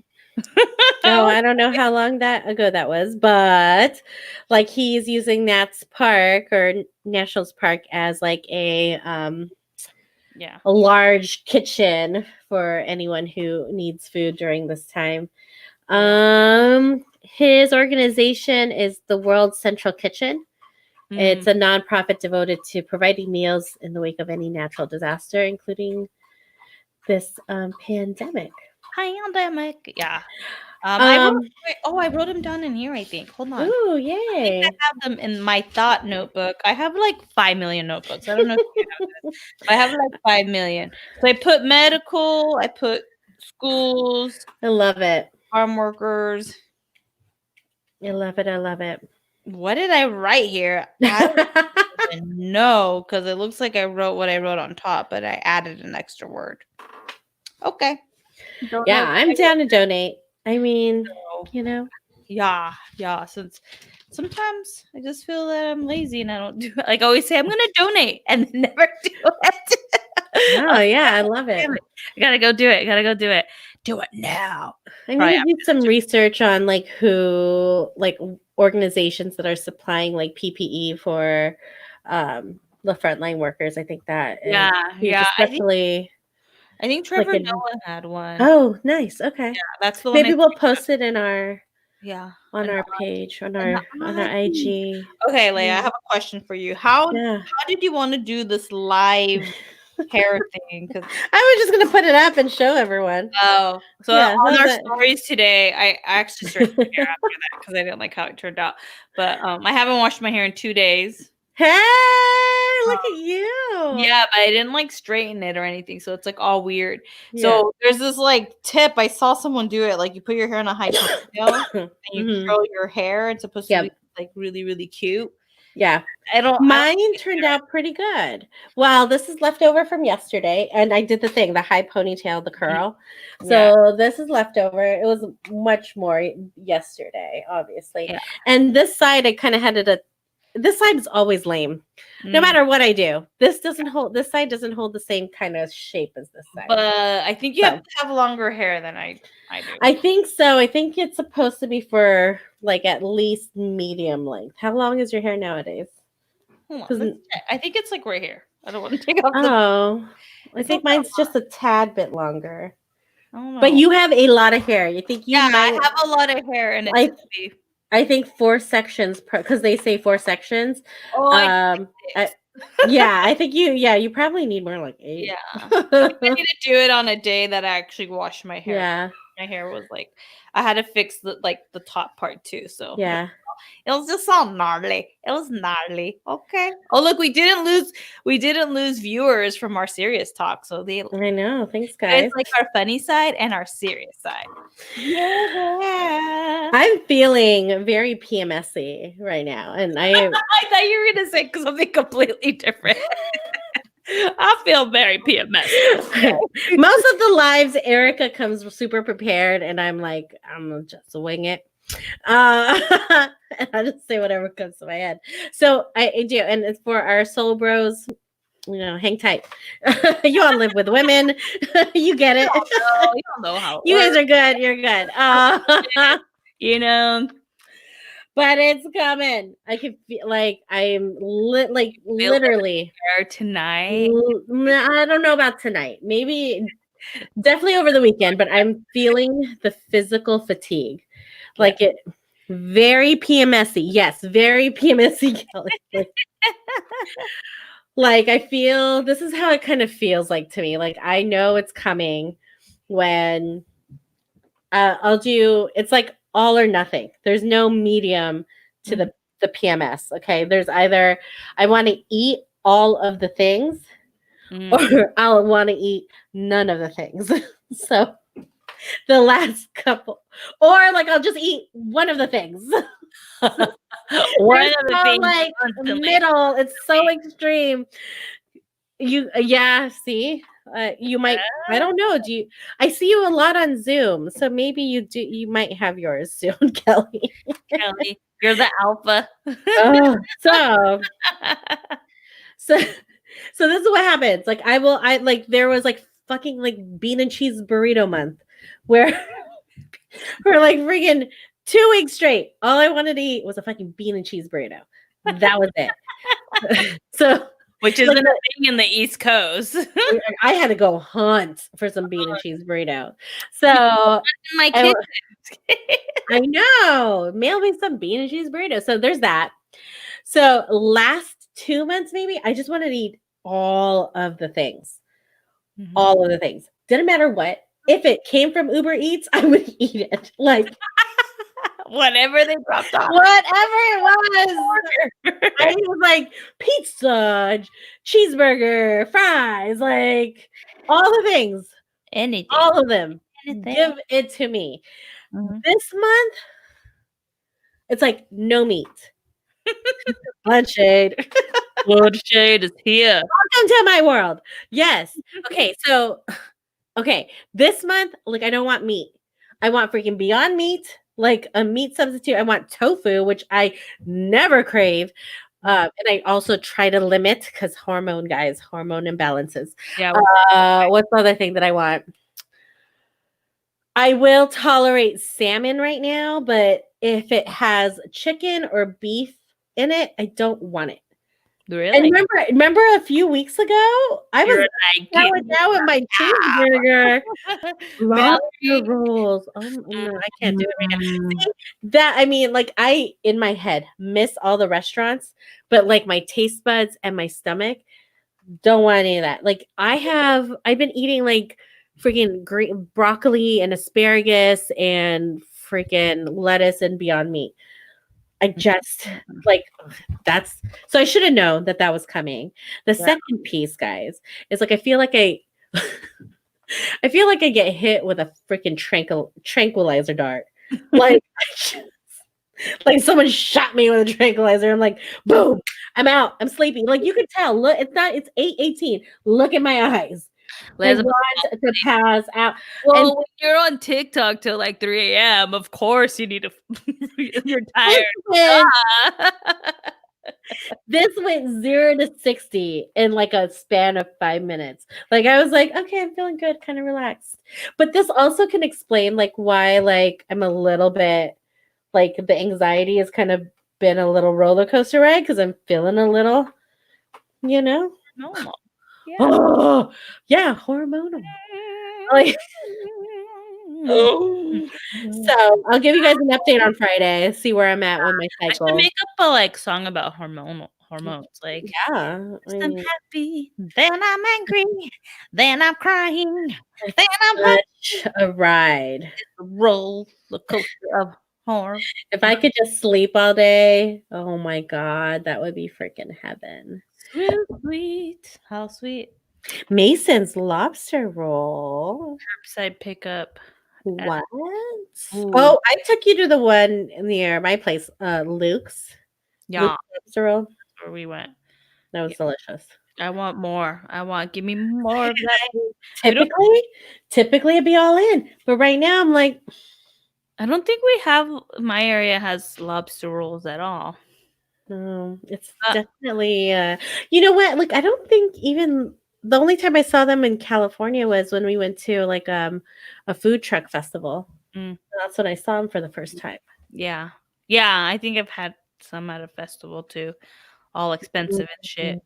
[SPEAKER 2] no, I don't know how long that ago that was, but like he's using Nats Park or Nationals Park as like
[SPEAKER 1] Yeah.
[SPEAKER 2] a large kitchen for anyone who needs food during this time. His organization is the World Central Kitchen. It's a nonprofit devoted to providing meals in the wake of any natural disaster, including this pandemic.
[SPEAKER 1] Pandemic. Yeah.
[SPEAKER 2] Um,
[SPEAKER 1] I wrote them down in here, I think. Hold on.
[SPEAKER 2] ooh,
[SPEAKER 1] I think
[SPEAKER 2] yay.
[SPEAKER 1] I have them in my thought notebook. I have like 5 million notebooks. I don't know if you have this, but I have like 5 million. So I put medical, I put schools,
[SPEAKER 2] I love it.
[SPEAKER 1] farm workers.
[SPEAKER 2] I love it. I love it.
[SPEAKER 1] What did I write here? I don't even know because it looks like I wrote what I wrote on top, but I added an extra word. Okay. Don't
[SPEAKER 2] Yeah,
[SPEAKER 1] know.
[SPEAKER 2] I'm down to donate. I mean, you know.
[SPEAKER 1] Yeah. Since sometimes I just feel that I'm lazy and I don't do it. Like I always say, I'm gonna donate and then never do it.
[SPEAKER 2] Oh yeah, I love it.
[SPEAKER 1] I gotta go do it. Do it now.
[SPEAKER 2] I need to do some research on like organizations that are supplying like PPE for the frontline workers. I think that is huge, especially.
[SPEAKER 1] I think Trevor Noah had one.
[SPEAKER 2] Oh, nice. Okay.
[SPEAKER 1] Yeah, that's the one.
[SPEAKER 2] Maybe we'll post it in our on
[SPEAKER 1] on
[SPEAKER 2] our page on our IG.
[SPEAKER 1] Okay, Leia, I have a question for you. How did you want to do this live hair thing? Because
[SPEAKER 2] I was just gonna put it up and show everyone.
[SPEAKER 1] Oh, so on our stories today, I actually started my hair after that because I didn't like how it turned out. But I haven't washed my hair in 2 days.
[SPEAKER 2] Hey, look at you.
[SPEAKER 1] Yeah, but I didn't like straighten it or anything, so it's like all weird. Yeah. So there's this like tip. I saw someone do it. Like you put your hair in a high ponytail and you curl your hair. It's supposed to be like really, really cute.
[SPEAKER 2] Yeah. Mine turned out pretty good. Well, this is leftover from yesterday, and I did the thing, the high ponytail, the curl. So this is leftover. It was much more yesterday, obviously. Yeah. And this side, I kind of had it this side is always lame. No matter what I do. This side doesn't hold the same kind of shape as this side.
[SPEAKER 1] But I think you have to have longer hair than I do.
[SPEAKER 2] I think so. I think it's supposed to be for like at least medium length. How long is your hair nowadays?
[SPEAKER 1] Hold on, I think it's like right here. I don't want to take off.
[SPEAKER 2] I think mine's just a tad bit longer. But you have a lot of hair. You think you might?
[SPEAKER 1] I have a lot of hair, and
[SPEAKER 2] I think 4 sections because they say 4 sections.
[SPEAKER 1] Oh,
[SPEAKER 2] I think you probably need more like 8.
[SPEAKER 1] Yeah, I need to do it on a day that I actually wash my hair.
[SPEAKER 2] Yeah,
[SPEAKER 1] my hair was like I had to fix the top part too. So
[SPEAKER 2] yeah.
[SPEAKER 1] It was just all gnarly. It was gnarly. Okay. Oh, look, we didn't lose viewers from our serious talk. So
[SPEAKER 2] I know. Thanks, guys.
[SPEAKER 1] It's like our funny side and our serious side. Yeah.
[SPEAKER 2] I'm feeling very PMS-y right now, and I
[SPEAKER 1] thought you were gonna say something completely different. I feel very PMS.
[SPEAKER 2] Most of the lives, Erica comes super prepared, and I'm like, I'm gonna just wing it. And I just say whatever comes to my head. So I do, and it's for our soul bros. Hang tight. You all live with women. You get it.
[SPEAKER 1] You don't know how.
[SPEAKER 2] You guys are good. You're good. But it's coming. I can feel like I'm literally
[SPEAKER 1] tonight.
[SPEAKER 2] I don't know about tonight. Maybe definitely over the weekend, but I'm feeling the physical fatigue. Like it very PMS-y. Yes, very PMS-y. Like I feel this is how it kind of feels like to me. Like I know it's coming when it's like all or nothing. There's no medium to the PMS. Okay. There's either I want to eat all of the things or I'll want to eat none of the things. So the last couple, or like I'll just eat one of the things.
[SPEAKER 1] One
[SPEAKER 2] There's
[SPEAKER 1] of the
[SPEAKER 2] no
[SPEAKER 1] things
[SPEAKER 2] like
[SPEAKER 1] constantly.
[SPEAKER 2] middle. It's so extreme. You yeah, see? You might I don't know. Do you I see you a lot on Zoom, so maybe you might have yours soon, Kelly.
[SPEAKER 1] Kelly, you're the alpha.
[SPEAKER 2] Oh, so so this is what happens. Like I like there was like fucking like bean and cheese burrito month where for like freaking 2 weeks straight, all I wanted to eat was a fucking bean and cheese burrito. That was it. So
[SPEAKER 1] Which isn't a thing in the East Coast.
[SPEAKER 2] I had to go hunt for some bean and cheese burrito. So
[SPEAKER 1] My
[SPEAKER 2] I,
[SPEAKER 1] kitchen.
[SPEAKER 2] I know, mail me some bean and cheese burrito. So there's that. So last 2 months, maybe I just wanted to eat all of the things, all of the things. Didn't matter what. If it came from Uber Eats, I would eat it. Like
[SPEAKER 1] whatever they dropped off.
[SPEAKER 2] whatever it was. I was like pizza, cheeseburger, fries, like all the things.
[SPEAKER 1] Anything.
[SPEAKER 2] All of them.
[SPEAKER 1] Anything.
[SPEAKER 2] Give it to me.
[SPEAKER 1] Mhm.
[SPEAKER 2] This month, it's like no meat. Blood shade.
[SPEAKER 1] Blood shade is here.
[SPEAKER 2] Welcome to my world. Yes. Okay. So, okay. This month, like, I don't want meat. I want freaking Beyond Meat, like a meat substitute. I want tofu, which I never crave. And I also try to limit because hormone imbalances.
[SPEAKER 1] Yeah.
[SPEAKER 2] What's the other thing that I want? I will tolerate salmon right now, but if it has chicken or beef in it, I don't want it.
[SPEAKER 1] Really?
[SPEAKER 2] And remember a few weeks ago, I was going out with my cheeseburger. Lobster rolls. Oh no, I can't do it right now. See, that I mean, like I in my head miss all the restaurants, but like my taste buds and my stomach don't want any of that. Like I've been eating like freaking green broccoli and asparagus and freaking lettuce and Beyond Meat. I just like that's so I should have known that that was coming. The second piece, guys, is like I feel like I get hit with a freaking tranquilizer dart. Like like someone shot me with a tranquilizer. I'm like, boom, I'm out. I'm sleepy. Like you can tell. Look, it's 8:18. Look at my eyes. I want to pass out.
[SPEAKER 1] Well, when you're on TikTok till like 3 a.m., of course you need to. You're tired.
[SPEAKER 2] This went 0 to 60 in like a span of 5 minutes. Like I was like, okay, I'm feeling good, kind of relaxed. But this also can explain like why like I'm a little bit like the anxiety has kind of been a little roller coaster ride because I'm feeling a little, normal. Yeah. Oh, yeah, hormonal. Like, so I'll give you guys an update on Friday. See where I'm at with my cycle.
[SPEAKER 1] I should make up a like song about hormones. Like,
[SPEAKER 2] yeah,
[SPEAKER 1] I'm happy, then I'm angry, then I'm crying, then I'm
[SPEAKER 2] such a ride.
[SPEAKER 1] It's a roller coaster of horror.
[SPEAKER 2] If I could just sleep all day, oh my god, that would be freaking heaven.
[SPEAKER 1] Sweet, how sweet.
[SPEAKER 2] Mason's lobster roll.
[SPEAKER 1] Curbside pickup.
[SPEAKER 2] What? Ooh. Oh, I took you to the one near my place, Luke's.
[SPEAKER 1] Yeah,
[SPEAKER 2] Luke's lobster roll.
[SPEAKER 1] That's where we went.
[SPEAKER 2] That was delicious.
[SPEAKER 1] I want more. Give me more of that.
[SPEAKER 2] Typically it'd be all in, but right now I'm like,
[SPEAKER 1] I don't think my area has lobster rolls at all.
[SPEAKER 2] No, it's definitely, you know what? Like, I don't think even the only time I saw them in California was when we went to like a food truck festival. That's when I saw them for the first time.
[SPEAKER 1] Yeah. I think I've had some at a festival too. All expensive and shit.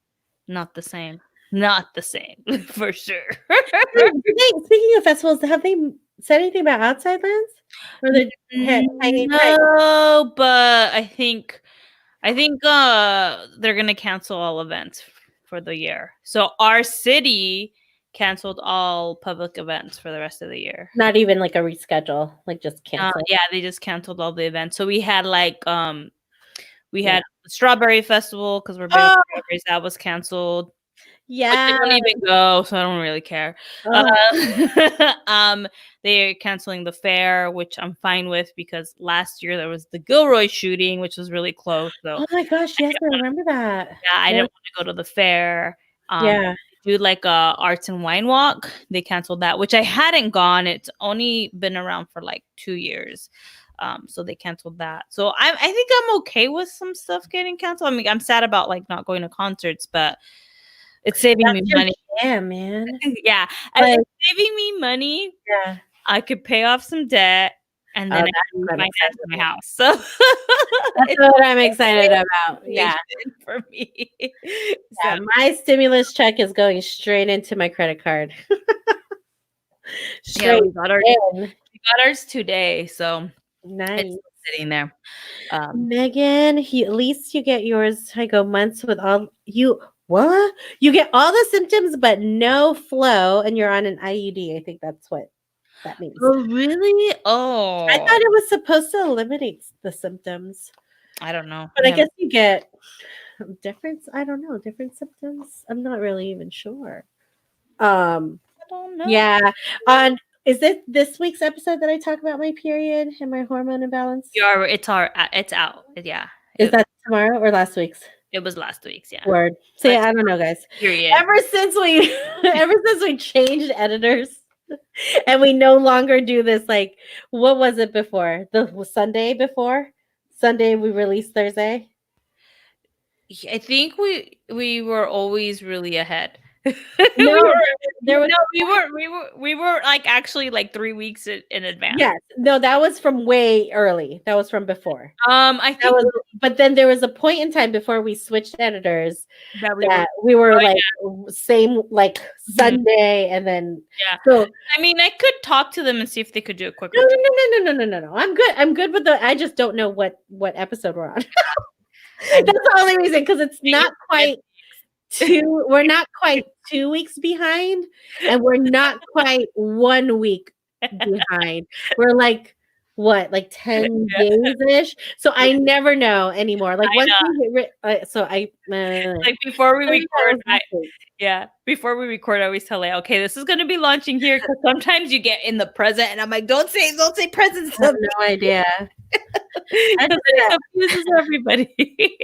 [SPEAKER 1] Not the same. For sure.
[SPEAKER 2] Speaking of festivals, have they said anything about Outside Lands? Or
[SPEAKER 1] no, but I think they're gonna cancel all events for the year. So our city canceled all public events for the rest of the year.
[SPEAKER 2] Not even like a reschedule, like just cancel.
[SPEAKER 1] Yeah, they just canceled all the events. So we had like we had the Strawberry Festival because we're big strawberries, that was canceled.
[SPEAKER 2] Yeah.
[SPEAKER 1] I don't even go, so I don't really care. They're canceling the fair, which I'm fine with because last year there was the Gilroy shooting, which was really close. So
[SPEAKER 2] Oh my gosh, yes, I remember that.
[SPEAKER 1] yeah, I
[SPEAKER 2] Yeah.
[SPEAKER 1] didn't want to go to the fair.
[SPEAKER 2] Yeah.
[SPEAKER 1] Do like a arts and wine walk. They canceled that, which I hadn't gone. It's only been around for like 2 years. So they canceled that. So I think I'm okay with some stuff getting canceled. I mean, I'm sad about like not going to concerts, but it's saving me
[SPEAKER 2] That's your
[SPEAKER 1] money.
[SPEAKER 2] jam, man.
[SPEAKER 1] Yeah,
[SPEAKER 2] Like,
[SPEAKER 1] it's saving me money.
[SPEAKER 2] yeah.
[SPEAKER 1] I could pay off some debt, and then I
[SPEAKER 2] That's
[SPEAKER 1] can
[SPEAKER 2] what I'm
[SPEAKER 1] refinance
[SPEAKER 2] excited
[SPEAKER 1] my
[SPEAKER 2] about.
[SPEAKER 1] house. So
[SPEAKER 2] That's
[SPEAKER 1] it's
[SPEAKER 2] what I'm excited about.
[SPEAKER 1] a
[SPEAKER 2] Yeah.
[SPEAKER 1] situation for me.
[SPEAKER 2] Yeah.
[SPEAKER 1] So
[SPEAKER 2] My stimulus check is going straight into my credit card.
[SPEAKER 1] yeah,
[SPEAKER 2] Straight in.
[SPEAKER 1] we got ours today, so it's
[SPEAKER 2] Nice.
[SPEAKER 1] sitting there.
[SPEAKER 2] Megan, at least you get yours. I go months with all you. What? You get all the symptoms, but no flow, and you're on an IUD. I think that's what that means.
[SPEAKER 1] Oh, really?
[SPEAKER 2] I
[SPEAKER 1] Oh,
[SPEAKER 2] thought it was supposed to eliminate the symptoms,
[SPEAKER 1] I don't know.
[SPEAKER 2] but I guess you get different. I don't know, different symptoms. I'm not really even sure.
[SPEAKER 1] I don't know.
[SPEAKER 2] Yeah. On is it this week's episode that I talk about my period and my hormone imbalance?
[SPEAKER 1] It's out. Yeah.
[SPEAKER 2] Is that tomorrow or last week's?
[SPEAKER 1] It was last week's, yeah.
[SPEAKER 2] Word. So yeah, I don't know, guys.
[SPEAKER 1] Period.
[SPEAKER 2] Ever since we changed editors and we no longer do this, like, what was it before? The Sunday before? Sunday we released Thursday.
[SPEAKER 1] I think we were always really ahead.
[SPEAKER 2] No,
[SPEAKER 1] we were like actually like 3 weeks in advance.
[SPEAKER 2] yes. No, that was from way early. That was from before.
[SPEAKER 1] I
[SPEAKER 2] That
[SPEAKER 1] think
[SPEAKER 2] was, but then there was a point in time before we switched editors
[SPEAKER 1] that
[SPEAKER 2] we were
[SPEAKER 1] Oh,
[SPEAKER 2] like same like Sunday and then
[SPEAKER 1] yeah.
[SPEAKER 2] so
[SPEAKER 1] I mean, I could talk to them and see if they could do a quick
[SPEAKER 2] no. I'm good with the I just don't know what episode we're on. That's the only reason because it's not quite we're not quite 2 weeks behind and we're not quite 1 week behind. We're like what, like 10 days ish. So I never know anymore. Like once we get so I
[SPEAKER 1] like before we record, before we record, I always tell Leia, okay, this is going to be launching here because sometimes you get in the present, and I'm like, don't say present.
[SPEAKER 2] I have no idea.
[SPEAKER 1] It confuses everybody.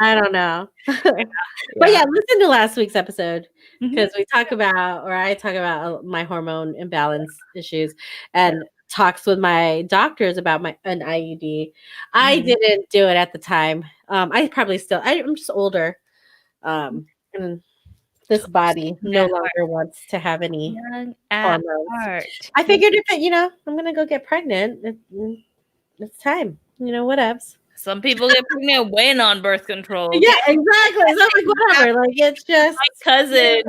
[SPEAKER 2] I don't know. But yeah, listen to last week's episode because we talk about, or I talk about my hormone imbalance issues and talks with my doctors about an IUD. I didn't do it at the time. I probably still, I'm just older. And this body no longer wants to have any hormones. I figured if I'm going to go get pregnant, it's time. Whatevs.
[SPEAKER 1] Some people get pregnant when on birth control.
[SPEAKER 2] Yeah, exactly. So like whatever. Like it's just
[SPEAKER 1] my cousin.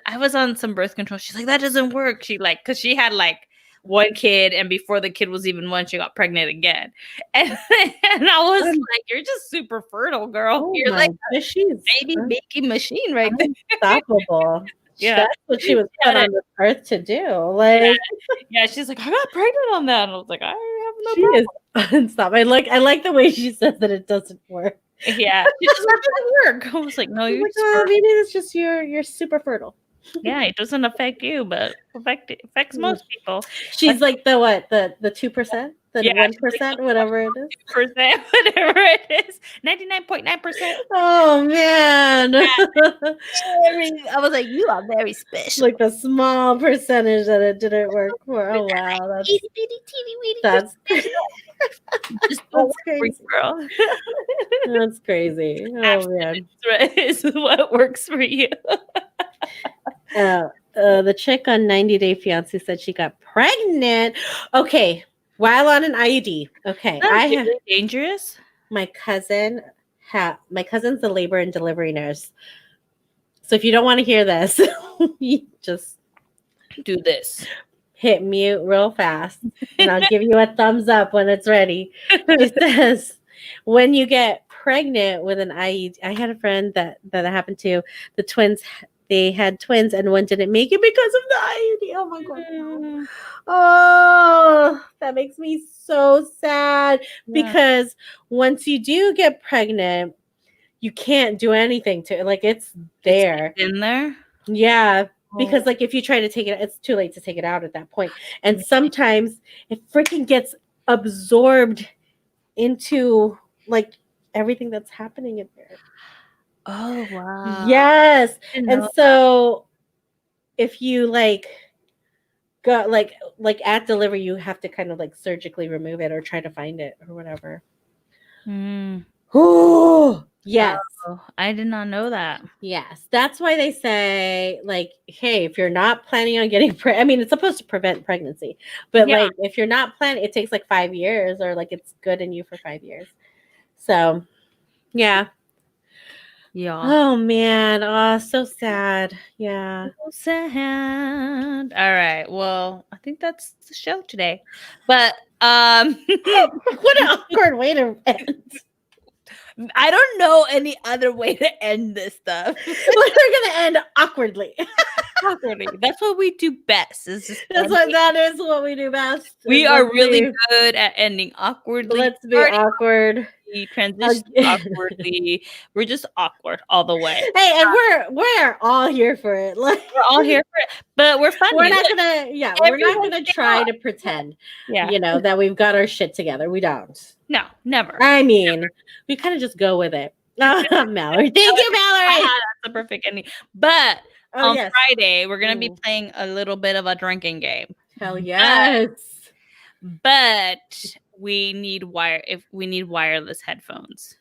[SPEAKER 1] I was on some birth control. She's like, that doesn't work. She like, because she had like one kid, and before the kid was even one, she got pregnant again. And I was like, you're just super fertile, girl.
[SPEAKER 2] Oh
[SPEAKER 1] you're like
[SPEAKER 2] a
[SPEAKER 1] baby making machine right there.
[SPEAKER 2] Unstoppable.
[SPEAKER 1] Yeah,
[SPEAKER 2] that's what she was put on this earth to do. Like,
[SPEAKER 1] yeah, she's like, I got pregnant on that. And I was like, I have no
[SPEAKER 2] she
[SPEAKER 1] problem.
[SPEAKER 2] Is unstoppable. I like the way she says that it doesn't work.
[SPEAKER 1] Yeah, it doesn't work. I was like, no, you're
[SPEAKER 2] maybe it's just you're super fertile.
[SPEAKER 1] Yeah, it doesn't affect you, but affects most people.
[SPEAKER 2] She's like the what? The 2%? The 1%, whatever it is.
[SPEAKER 1] Percent, whatever it is. 99.9%.
[SPEAKER 2] Oh man.
[SPEAKER 1] I was like, you are very special.
[SPEAKER 2] Like the small percentage that it didn't work for. Oh wow. That's
[SPEAKER 1] just don't crazy, girl.
[SPEAKER 2] That's crazy. Oh man.
[SPEAKER 1] Is what works for you.
[SPEAKER 2] The chick on 90 Day Fiance said she got pregnant. Okay, while on an IUD. Okay,
[SPEAKER 1] dangerous.
[SPEAKER 2] My cousin's the labor and delivery nurse. So if you don't want to hear this, you just
[SPEAKER 1] do this.
[SPEAKER 2] Hit mute real fast, and I'll give you a thumbs up when it's ready. It says, when you get pregnant with an IUD, I had a friend that happened to. The twins. They had twins and one didn't make it because of the IUD. Oh my God. Oh, that makes me so sad because once you do get pregnant, you can't do anything to it. Like it's there.
[SPEAKER 1] It's in there.
[SPEAKER 2] Yeah. Because
[SPEAKER 1] Oh.
[SPEAKER 2] like if you try to take it, it's too late to take it out at that point. And sometimes it freaking gets absorbed into like everything that's happening in there.
[SPEAKER 1] Oh wow.
[SPEAKER 2] Yes.
[SPEAKER 1] Didn't
[SPEAKER 2] And
[SPEAKER 1] know
[SPEAKER 2] so if you like go like at delivery, you have to kind of like surgically remove it or try to find it or whatever.
[SPEAKER 1] Mm.
[SPEAKER 2] Oh yes.
[SPEAKER 1] Oh, I did not know that.
[SPEAKER 2] Yes. That's why they say like, hey, if you're not planning on getting I mean, it's supposed to prevent pregnancy, but
[SPEAKER 1] Yeah.
[SPEAKER 2] like if you're not planning, it takes like 5 years or like it's good in you for 5 years. So yeah.
[SPEAKER 1] Yeah.
[SPEAKER 2] Oh man. Oh, so sad. Yeah.
[SPEAKER 1] So sad. All right. Well, I think that's the show today. But
[SPEAKER 2] What an awkward way to end.
[SPEAKER 1] I don't know any other way to end this stuff.
[SPEAKER 2] We're gonna end awkwardly.
[SPEAKER 1] Awkwardly. That's what we do best. Is just
[SPEAKER 2] That is what we do best.
[SPEAKER 1] we are really good at ending awkwardly.
[SPEAKER 2] Let's be awkward.
[SPEAKER 1] We transition awkwardly. We're just awkward all the way.
[SPEAKER 2] Hey, and we're all here for it. Like
[SPEAKER 1] we're all here for it, but we're funny.
[SPEAKER 2] We're not gonna try to pretend, that we've got our shit together. We don't.
[SPEAKER 1] No, never.
[SPEAKER 2] I mean, we kind of just go with it. Mallory, thank you, Mallory.
[SPEAKER 1] That's the perfect ending. But on Friday, we're gonna be playing a little bit of a drinking game.
[SPEAKER 2] Hell yes.
[SPEAKER 1] But we need wireless headphones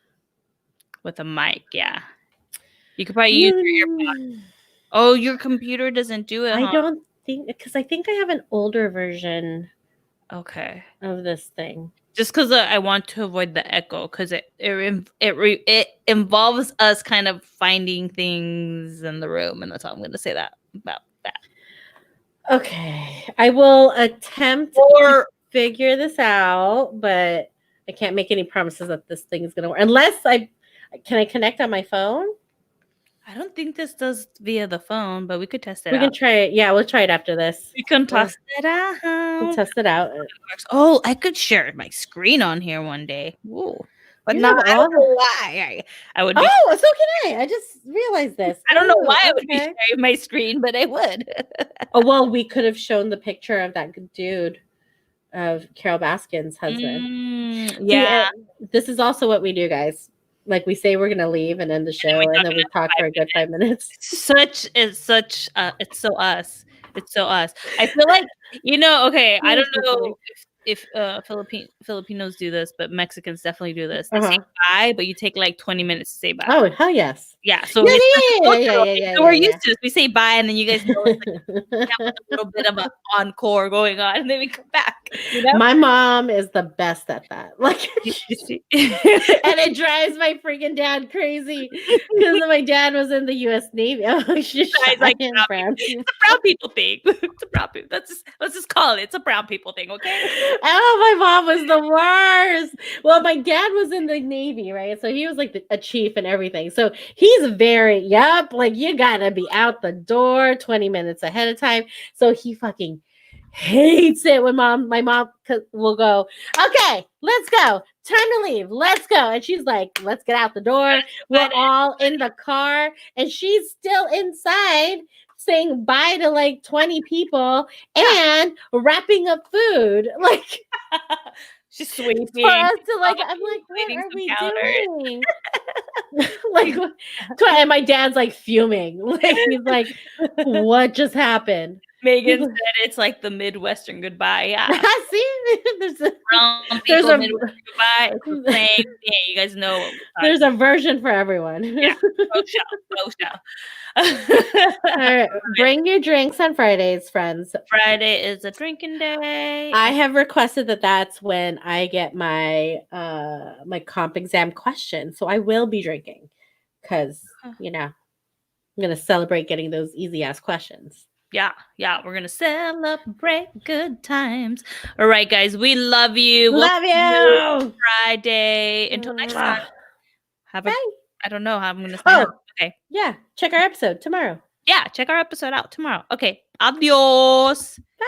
[SPEAKER 1] with a mic. Yeah, you could probably use your earpods. Oh, your computer doesn't do it.
[SPEAKER 2] I don't think because I think I have an older version.
[SPEAKER 1] Okay.
[SPEAKER 2] Of this thing.
[SPEAKER 1] Just because I want to avoid the echo, because it involves us kind of finding things in the room, and that's all I'm going to say about that.
[SPEAKER 2] Okay, I will attempt to figure this out, but I can't make any promises that this thing is going to work unless can I connect on my phone?
[SPEAKER 1] I don't think this does via the phone, but we could test it
[SPEAKER 2] out. We can try it. Yeah, we'll try it after this.
[SPEAKER 1] We can test it out.
[SPEAKER 2] We'll test it out.
[SPEAKER 1] Oh, I could share my screen on here one day. Ooh. But I don't know why I would.
[SPEAKER 2] So can I. I just realized this.
[SPEAKER 1] I don't know why I would be sharing my screen, but I would.
[SPEAKER 2] Oh, well, we could have shown the picture of that dude, of Carol Baskin's husband.
[SPEAKER 1] Yeah.
[SPEAKER 2] See, this is also what we do, guys. Like we say we're gonna leave and end the show, and then we talk for a good 5 minutes.
[SPEAKER 1] It's so us. It's so us. I feel like, okay, I don't know if Filipinos do this, but Mexicans definitely do this. They say bye, but you take like 20 minutes to say bye.
[SPEAKER 2] Oh, hell yes.
[SPEAKER 1] Yeah. So we're used to this. We say bye, and then you guys know it's like, have a little bit of an encore going on, and then we come back.
[SPEAKER 2] My mom is the best at that. Like, and it drives my freaking dad crazy because my dad was in the U.S. Navy.
[SPEAKER 1] It's a brown people thing. It's a brown people. Let's just call it. It's a brown people thing, okay?
[SPEAKER 2] Oh, my mom was the worst. Well, my dad was in the Navy, right? So he was like a chief and everything. So he's very, like you gotta be out the door 20 minutes ahead of time. So he fucking hates it when my mom will go, okay, let's go. Time to leave. Let's go. And she's like, let's get out the door. We're all in the car. And she's still inside saying bye to like 20 people and wrapping up food. Like
[SPEAKER 1] she's sweeping.
[SPEAKER 2] For us to like, I'm like, what are we doing? Like, and my dad's like fuming. Like he's like, what just happened?
[SPEAKER 1] Megan said it's like the Midwestern goodbye. Yeah.
[SPEAKER 2] See, there's a
[SPEAKER 1] Midwestern goodbye. It's the same thing. You guys know.
[SPEAKER 2] There's a version for everyone.
[SPEAKER 1] Yeah. Go show.
[SPEAKER 2] All right. Bring your drinks on Fridays, friends.
[SPEAKER 1] Friday is a drinking day.
[SPEAKER 2] I have requested that's when I get my my comp exam question. So I will be drinking because, I'm going to celebrate getting those easy ass questions.
[SPEAKER 1] Yeah, we're gonna celebrate good times. All right, guys, we love you.
[SPEAKER 2] Love you.
[SPEAKER 1] Friday. Until next time.
[SPEAKER 2] Bye.
[SPEAKER 1] I don't know how I'm gonna say. Okay.
[SPEAKER 2] Yeah, check our episode tomorrow.
[SPEAKER 1] Yeah, check our episode out tomorrow. Okay. Adios.
[SPEAKER 2] Bye.